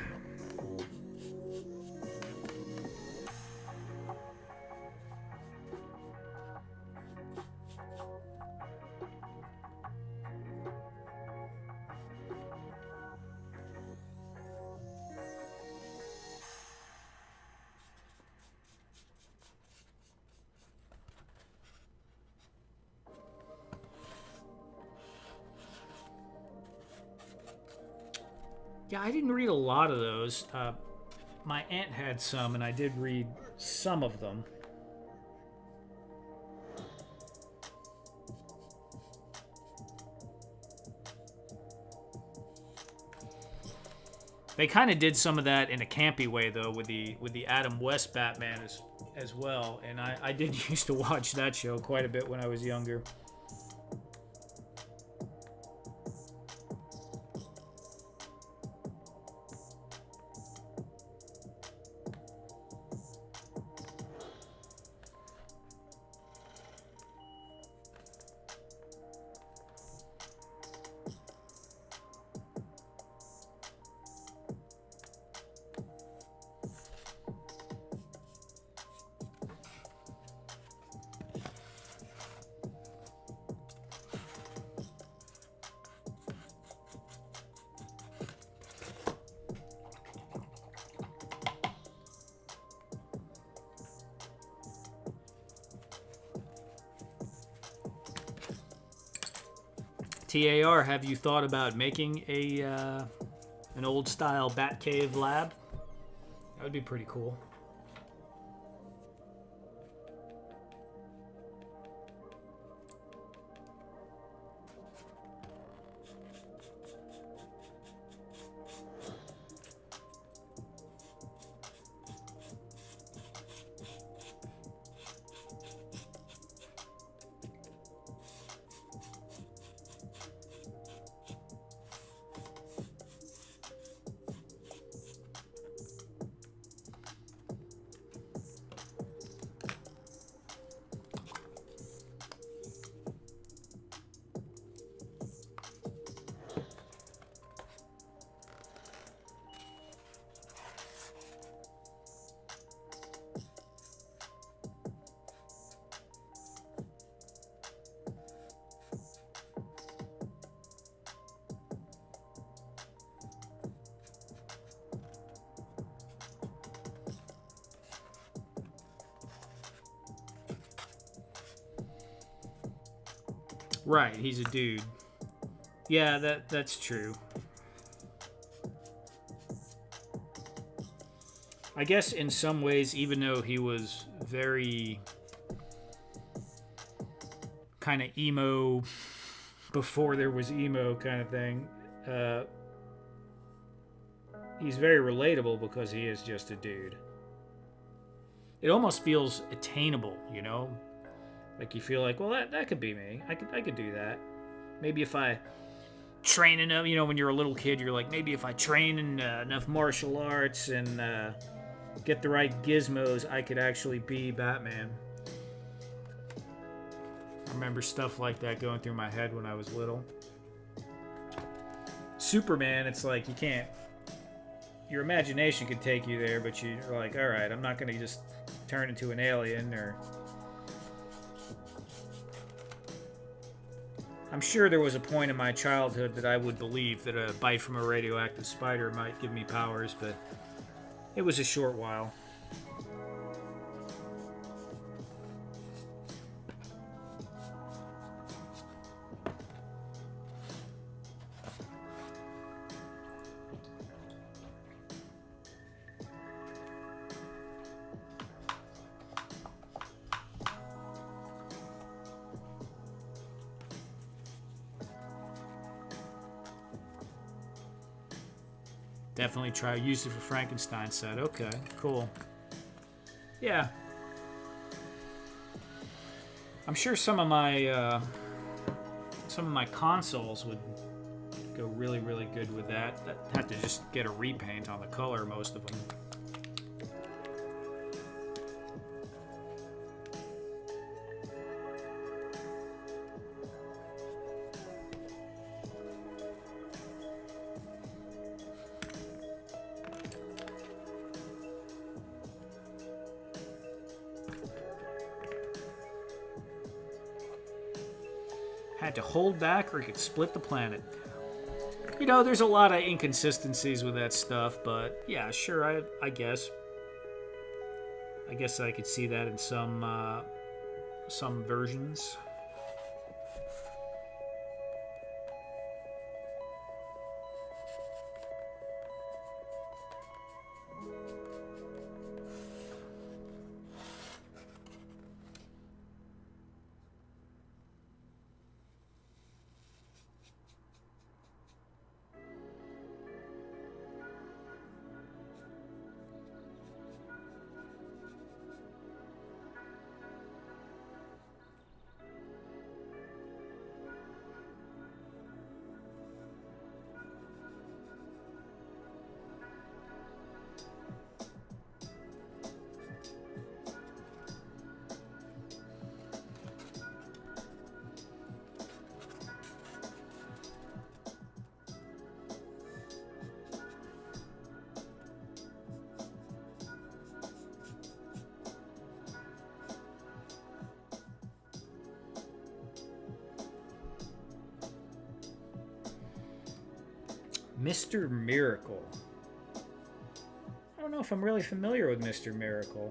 Yeah, I didn't read a lot of those. My aunt had some, and I did read some of them. They kind of did some of that in a campy way, though, with the Adam West Batman as well. And I did used to watch that show quite a bit when I was younger. TAR, have you thought about making an old style Batcave lab? That would be pretty cool. Right, he's a dude. Yeah, that's true. I guess in some ways, even though he was very kind of emo before there was emo kind of thing, he's very relatable because he is just a dude. It almost feels attainable, you know? Like you feel like, well, that could be me. I could do that. Maybe if I train enough, you know, when you're a little kid, you're like, maybe if I train in enough martial arts and get the right gizmos, I could actually be Batman. I remember stuff like that going through my head when I was little. Superman, it's like you can't. Your imagination could take you there, but you're like, all right, I'm not going to just turn into an alien or. I'm sure there was a point in my childhood that I would believe that a bite from a radioactive spider might give me powers, but it was a short while. Definitely try use it for Frankenstein set. Okay, cool. Yeah. I'm sure some of my consoles would go really, really good with that. I'd have to just get a repaint on the color, most of them. Had to hold back or it could split the planet. You know, there's a lot of inconsistencies with that stuff, but yeah, sure, I guess. I guess I could see that in some versions. Mr. Miracle. I don't know if I'm really familiar with Mr. Miracle.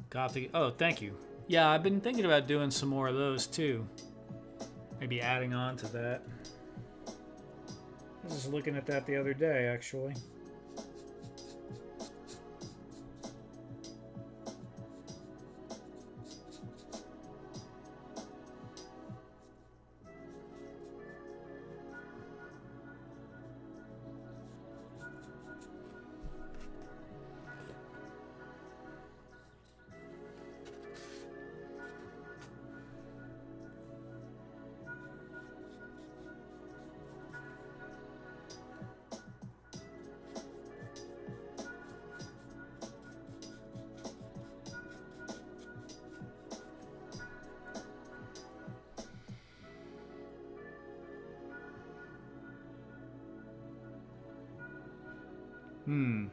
Gothic. Oh, thank you. Yeah, I've been thinking about doing some more of those too. Maybe adding on to that. I was just looking at that the other day, actually. Hmm.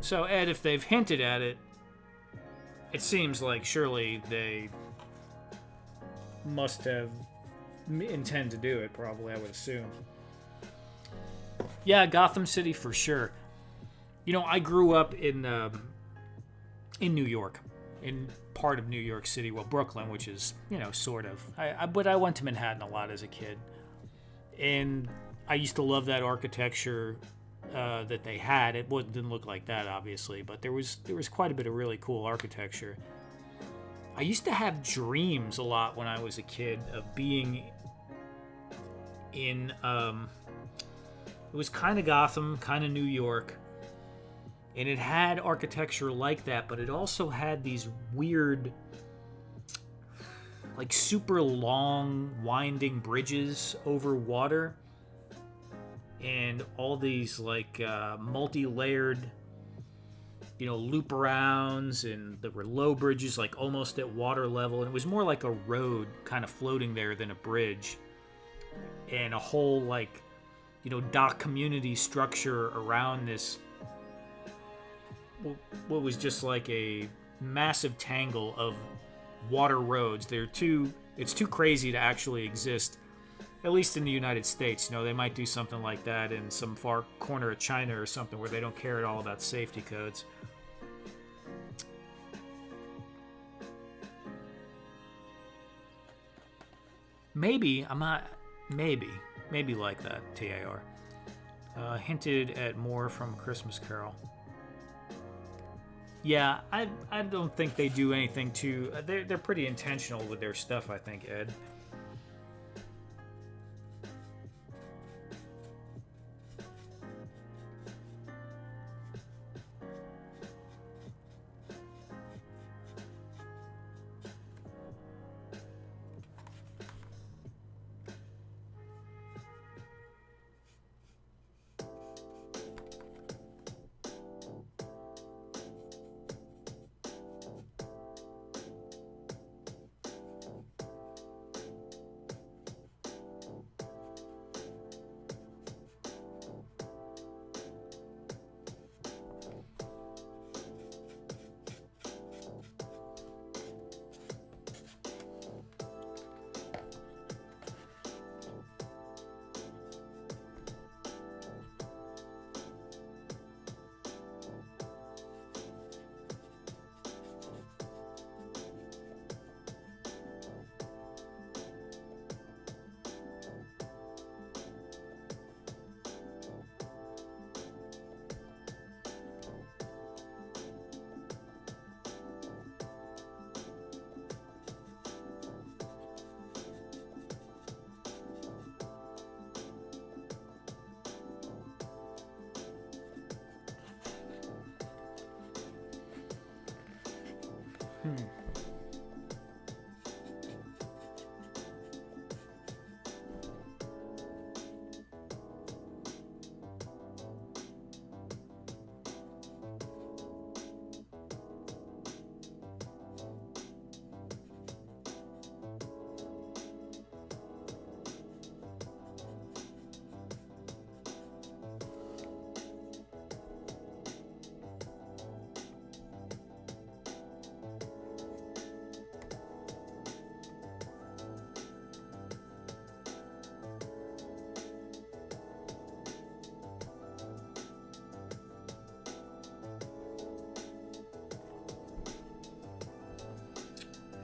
So, Ed, if they've hinted at it, it seems like surely they must have intend to do it, probably, I would assume. Yeah, Gotham City for sure. You know, I grew up in New York, in part of New York City, well, Brooklyn, which is, you know, sort of. But I went to Manhattan a lot as a kid. And I used to love that architecture that they had. It didn't look like that, obviously, but there was quite a bit of really cool architecture. I used to have dreams a lot when I was a kid of being in, it was kind of Gotham, kind of New York, and it had architecture like that, but it also had these weird, like super long, winding bridges over water, and all these like multi-layered, you know, loop arounds, and there were low bridges like almost at water level, and it was more like a road kind of floating there than a bridge, and a whole like, you know, dock community structure around this, what was just like a massive tangle of water roads. It's too crazy to actually exist, at least in the United States. You know, they might do something like that in some far corner of China or something where they don't care at all about safety codes. Maybe like that, TAR. Hinted at more from Christmas Carol. Yeah, I don't think they do anything too. They're pretty intentional with their stuff, I think, Ed.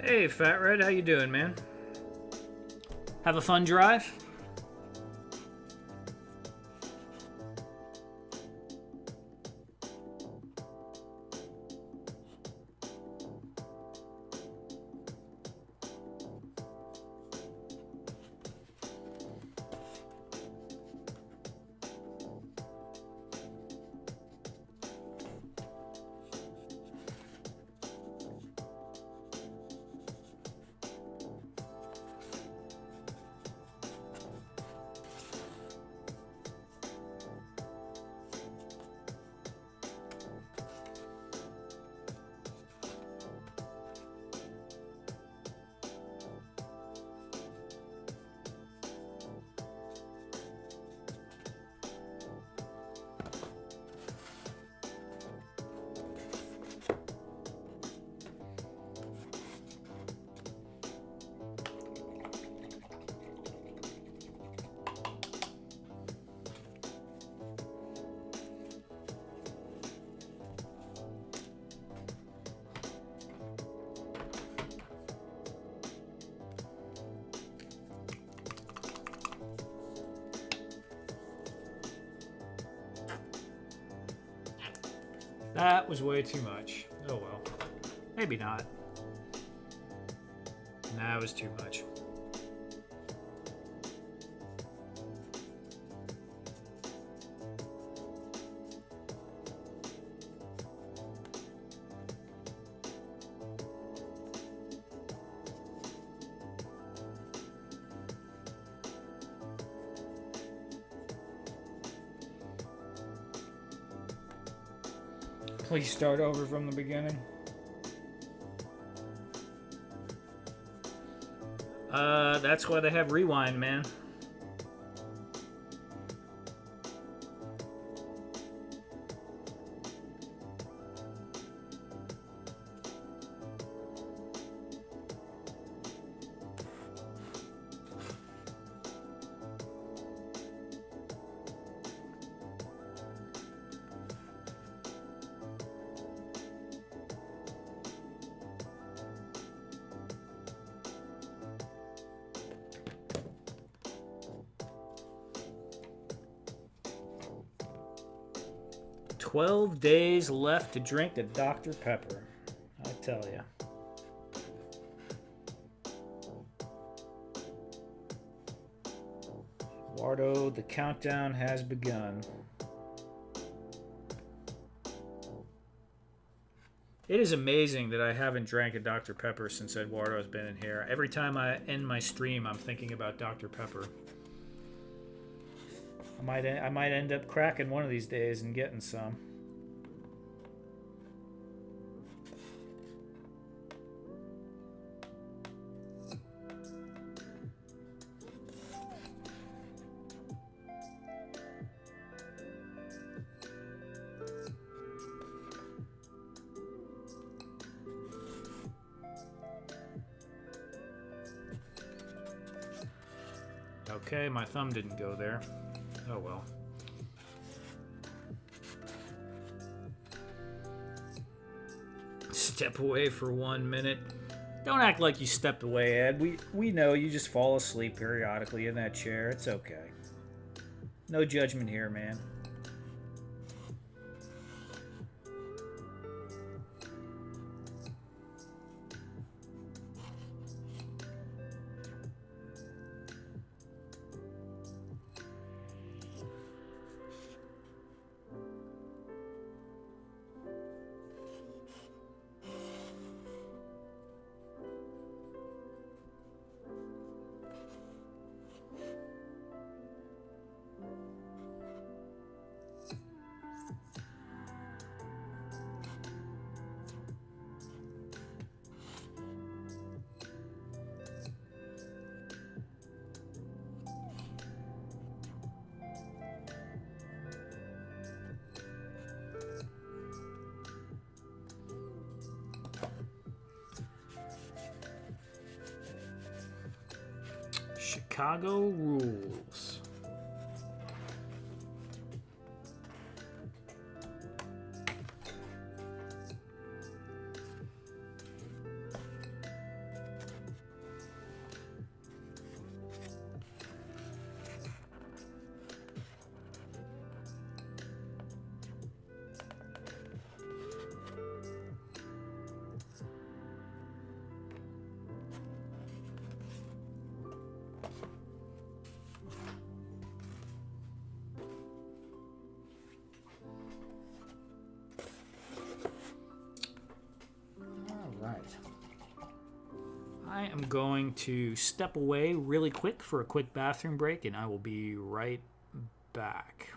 Hey, Fat Red, how you doing, man? Have a fun drive? That was way too much. Oh well. Maybe not. That was too much. Please start over from the beginning. That's why they have rewind, man. "12 days left to drink the Dr. Pepper." I tell ya. Wardo, the countdown has begun. It is amazing that I haven't drank a Dr. Pepper since Eduardo's been in here. Every time I end my stream, I'm thinking about Dr. Pepper. I might end up cracking one of these days and getting some. Okay, my thumb didn't go there. Oh well. Step away for 1 minute. Don't act like you stepped away, Ed. We know you just fall asleep periodically in that chair. It's okay. No judgment here, man. Chicago rules. I am going to step away really quick for a quick bathroom break, and I will be right back.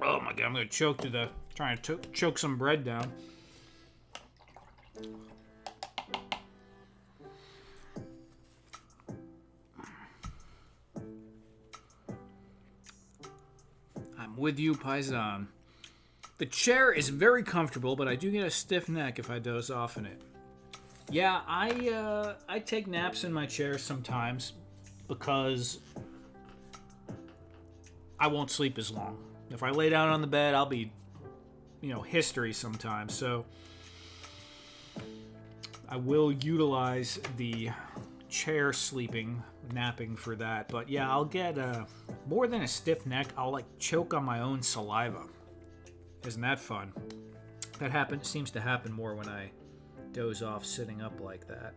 Oh my god, I'm gonna choke to the... Trying to choke some bread down. I'm with you, Paisan. The chair is very comfortable, but I do get a stiff neck if I doze off in it. Yeah, I take naps in my chair sometimes because I won't sleep as long. If I lay down on the bed, I'll be, history sometimes. So I will utilize the chair napping for that. But yeah, I'll get more than a stiff neck. I'll choke on my own saliva. Isn't that fun? That seems to happen more when I doze off sitting up like that.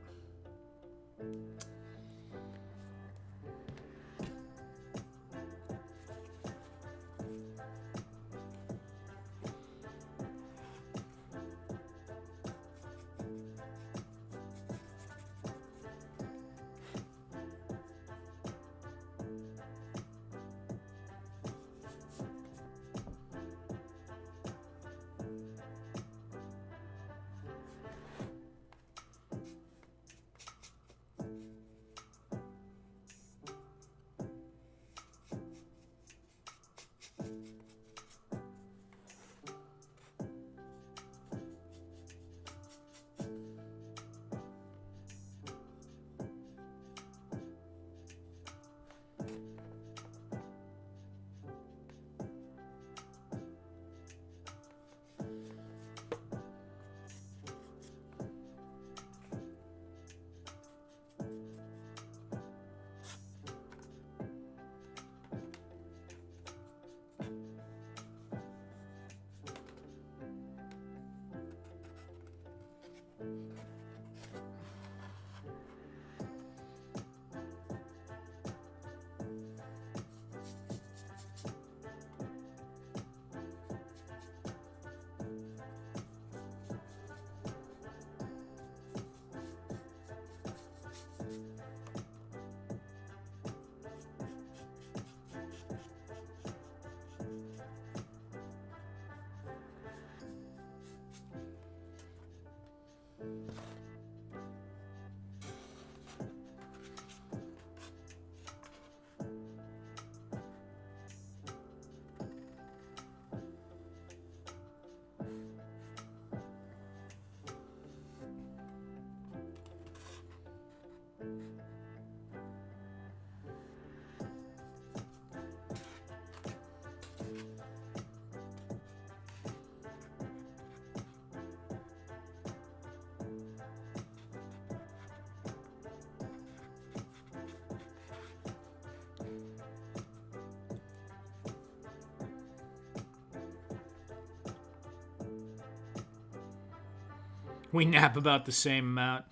We nap about the same amount.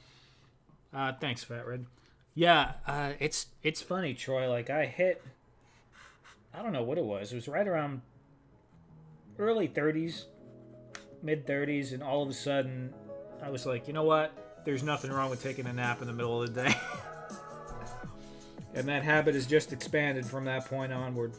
Thanks, Fat Red. Yeah, it's funny, Troy. I don't know what it was. It was right around early 30s, mid 30s, and all of a sudden, I was like, you know what? There's nothing wrong with taking a nap in the middle of the day. And that habit has just expanded from that point onward.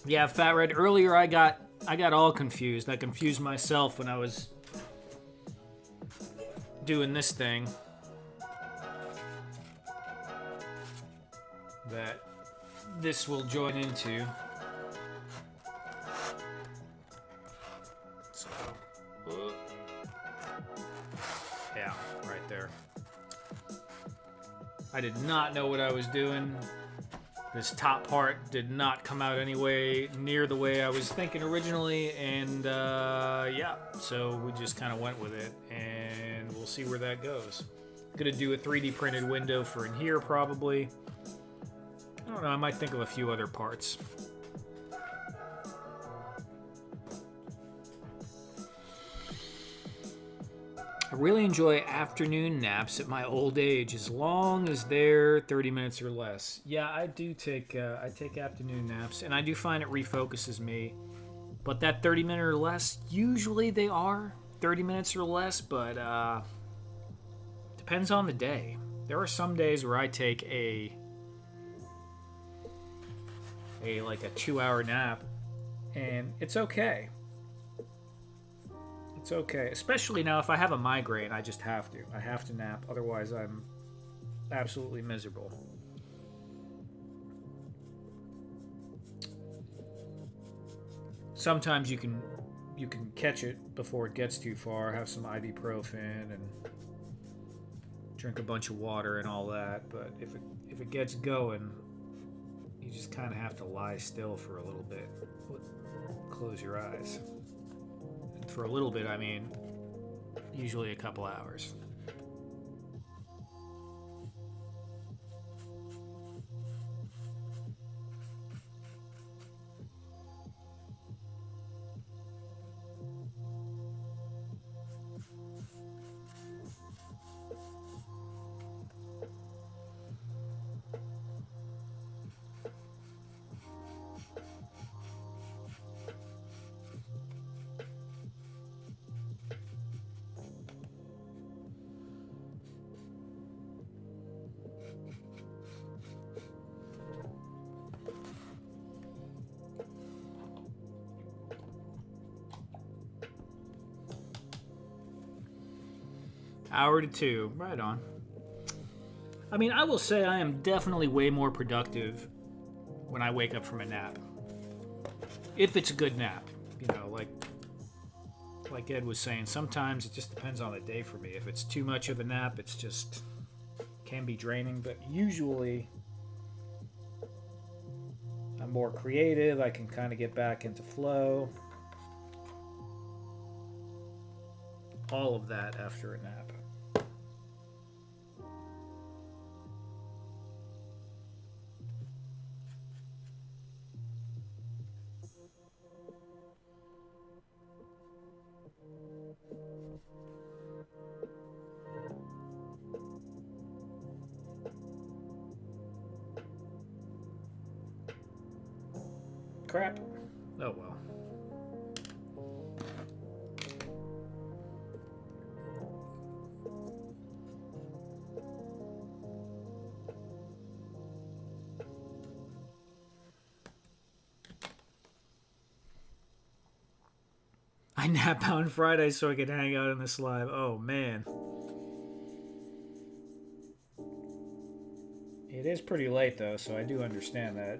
Yeah, Fat Red, earlier I got all confused. I confused myself when I was doing this thing that this will join into. So, yeah, right there. I did not know what I was doing. This top part did not come out anyway near the way I was thinking originally, and yeah, so we just kind of went with it, and we'll see where that goes. Gonna do a 3D printed window for in here probably. I don't know, I might think of a few other parts. really enjoy afternoon naps at my old age, as long as they're 30 minutes or less. Yeah, I do take afternoon naps, and I do find it refocuses me. But that 30-minute or less, usually they are 30 minutes or less, but depends on the day. There are some days where I take a like a 2-hour nap, and it's okay. It's okay, especially now if I have a migraine. I just have to. I have to nap, otherwise I'm absolutely miserable. Sometimes you can catch it before it gets too far. Have some ibuprofen and drink a bunch of water and all that. But if it gets going, you just kind of have to lie still for a little bit. Close your eyes. And for a little bit, I mean usually a couple hours. Hour to 2, right on. I mean, I will say I am definitely way more productive when I wake up from a nap. If it's a good nap, you know, like Ed was saying, sometimes it just depends on the day for me. If it's too much of a nap, it's just can be draining, but usually I'm more creative. I can kind of get back into flow. All of that after a nap. Crap. Oh well. I nap on Friday so I can hang out in this live. Oh man. It is pretty late though, so I do understand that.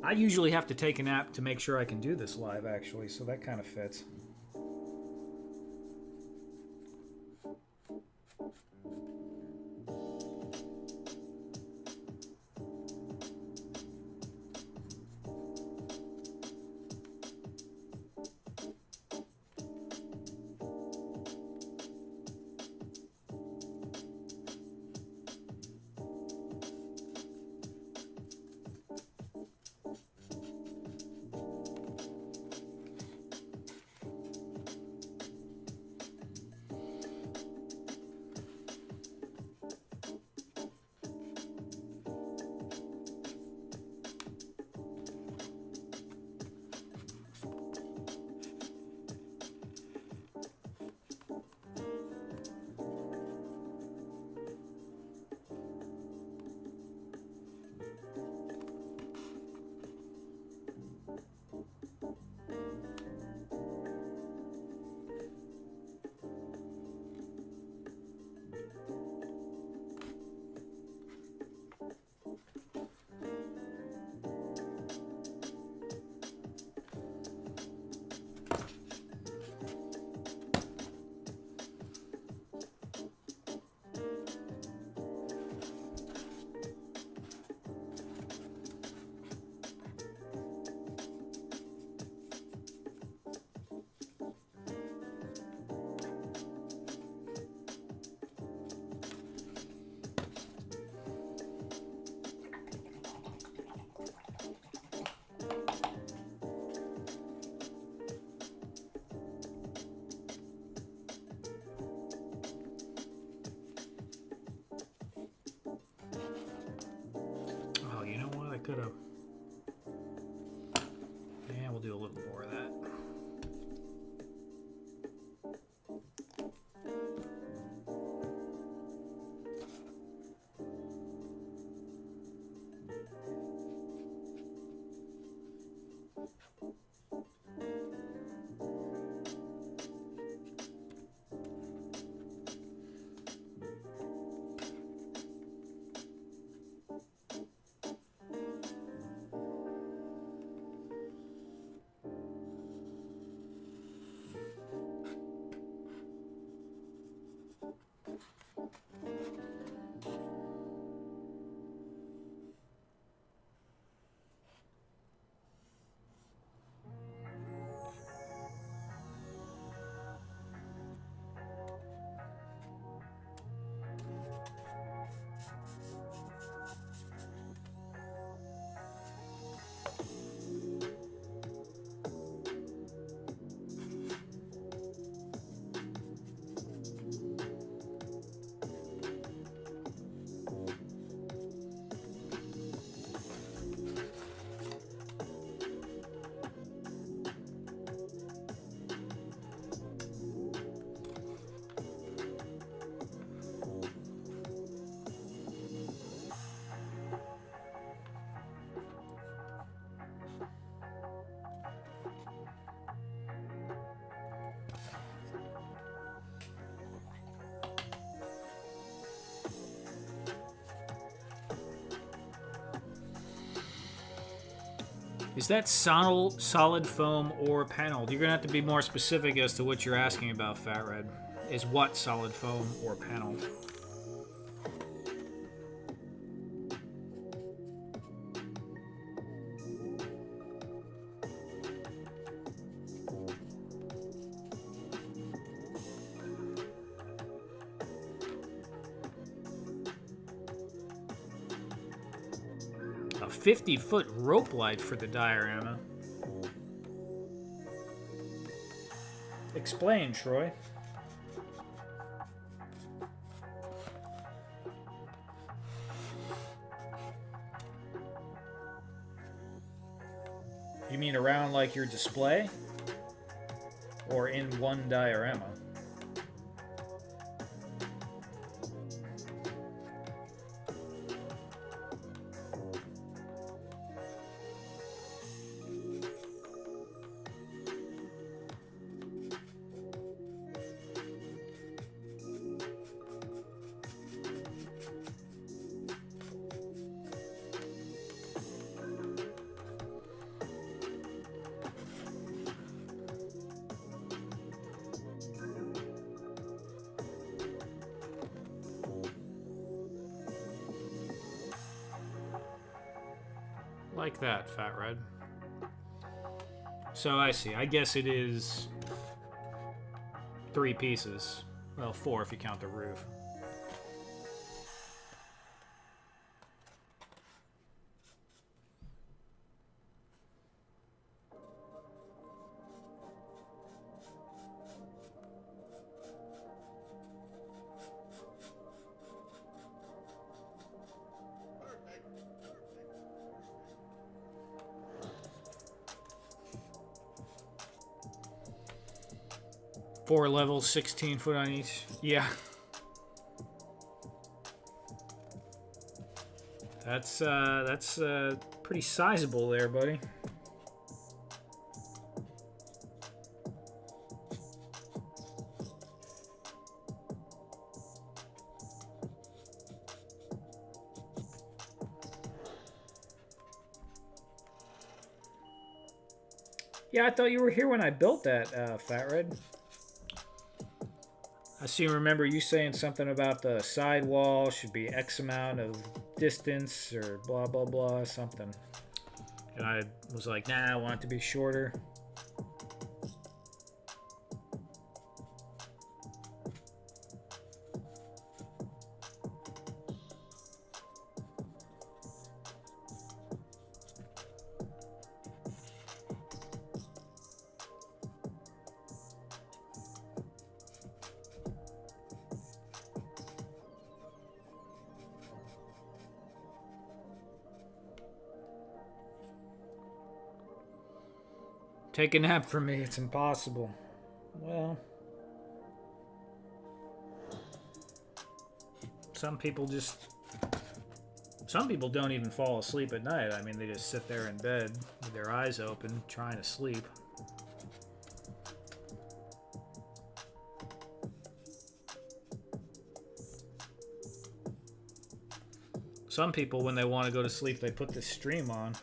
I usually have to take a nap to make sure I can do this live, actually, so that kind of fits. could have. And we'll do a little more of that. Is that solid foam or paneled? You're going to have to be more specific as to what you're asking about, Fat Red. Is what solid foam or paneled? A 50-foot rope light for the diorama. Explain, Troy. You mean around like your display? Or in one diorama? Like that, Fat Red. So I see. I guess it is 3 pieces. Well, 4 if you count the roof. Four levels, 16 foot on each. Yeah. That's pretty sizable there, buddy. Yeah, I thought you were here when I built that, Fat Red. I seem to remember you saying something about the side wall should be X amount of distance or blah, blah, blah, something. And I was like, nah, I want it to be shorter. Take a nap from me. It's impossible. Well, some people don't even fall asleep at night. I mean, they just sit there in bed with their eyes open, trying to sleep. Some people, when they want to go to sleep, they put this stream on.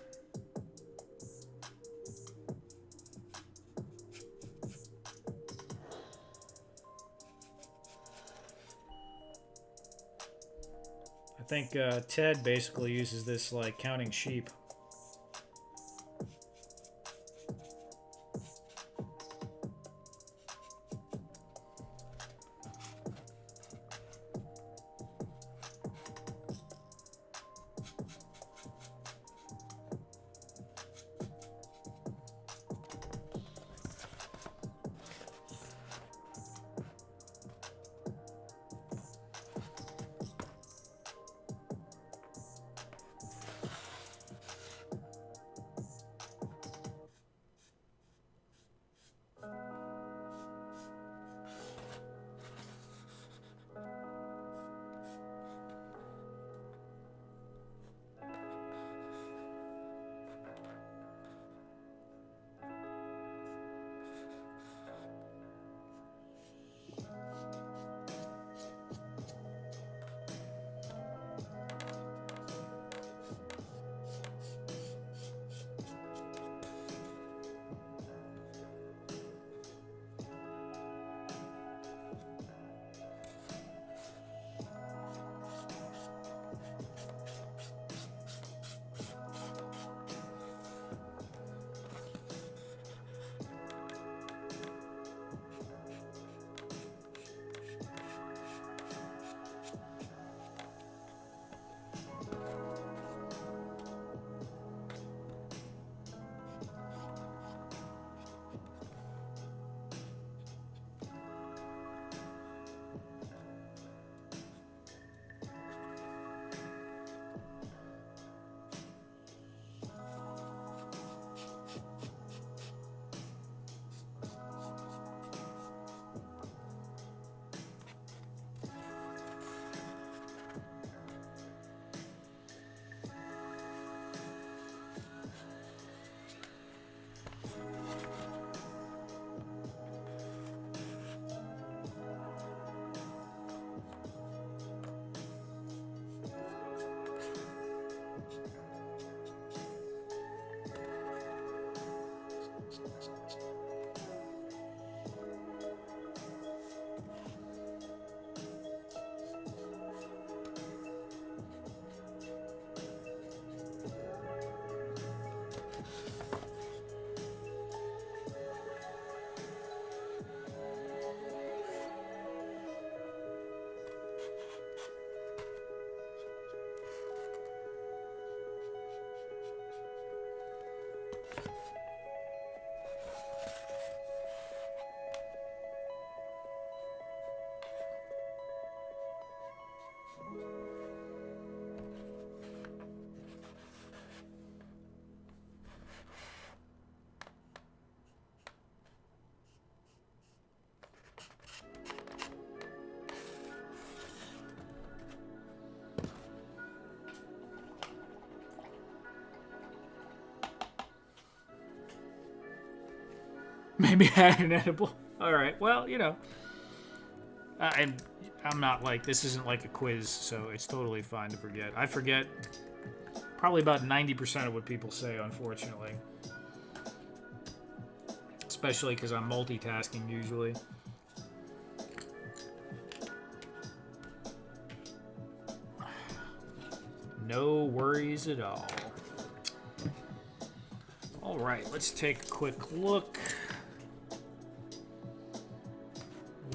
I think Ted basically uses this like counting sheep. Maybe I had an edible. All right. Well, you know, I'm not like, this isn't like a quiz, so it's totally fine to forget. I forget probably about 90% of what people say, unfortunately. Especially because I'm multitasking usually. No worries at all. All right, let's take a quick look.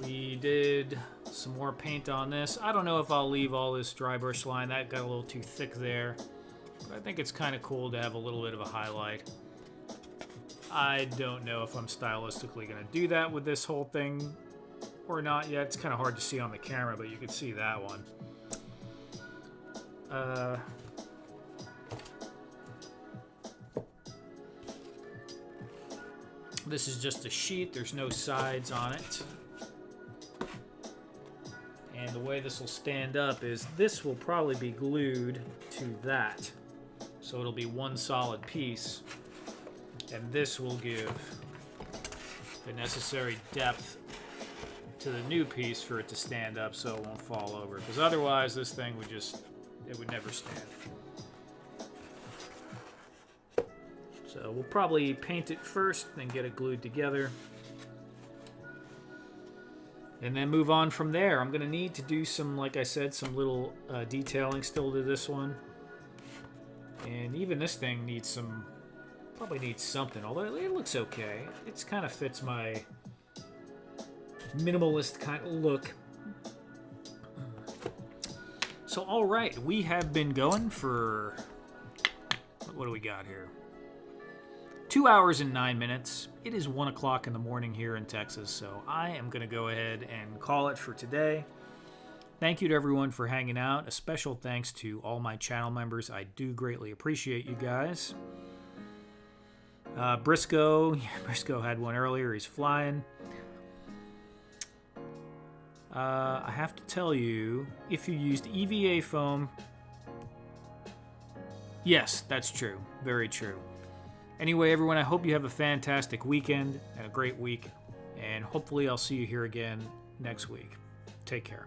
We did some more paint on this. I don't know if I'll leave all this dry brush line. That got a little too thick there. But I think it's kind of cool to have a little bit of a highlight. I don't know if I'm stylistically going to do that with this whole thing or not yet. It's kind of hard to see on the camera, but you can see that one. This is just a sheet. There's no sides on it. And the way this will stand up is this will probably be glued to that. So it'll be one solid piece. And this will give the necessary depth to the new piece for it to stand up so it won't fall over. Because otherwise this thing would just, it would never stand. So we'll probably paint it first, then get it glued together. And then move on from there. I'm going to need to do some, like I said, some little detailing still to this one. And even this thing needs some, probably needs something, although it looks okay. It kind of fits my minimalist kind of look. So, all right, we have been going for, what do we got here? 2 hours and 9 minutes. It is 1 o'clock in the morning here in Texas, so I am going to go ahead and call it for today. Thank you to everyone for hanging out. A special thanks to all my channel members. I do greatly appreciate you guys. Briscoe had one earlier. He's flying. I have to tell you, if you used EVA foam, yes, that's true. Very true. Anyway, everyone, I hope you have a fantastic weekend and a great week. And hopefully I'll see you here again next week. Take care.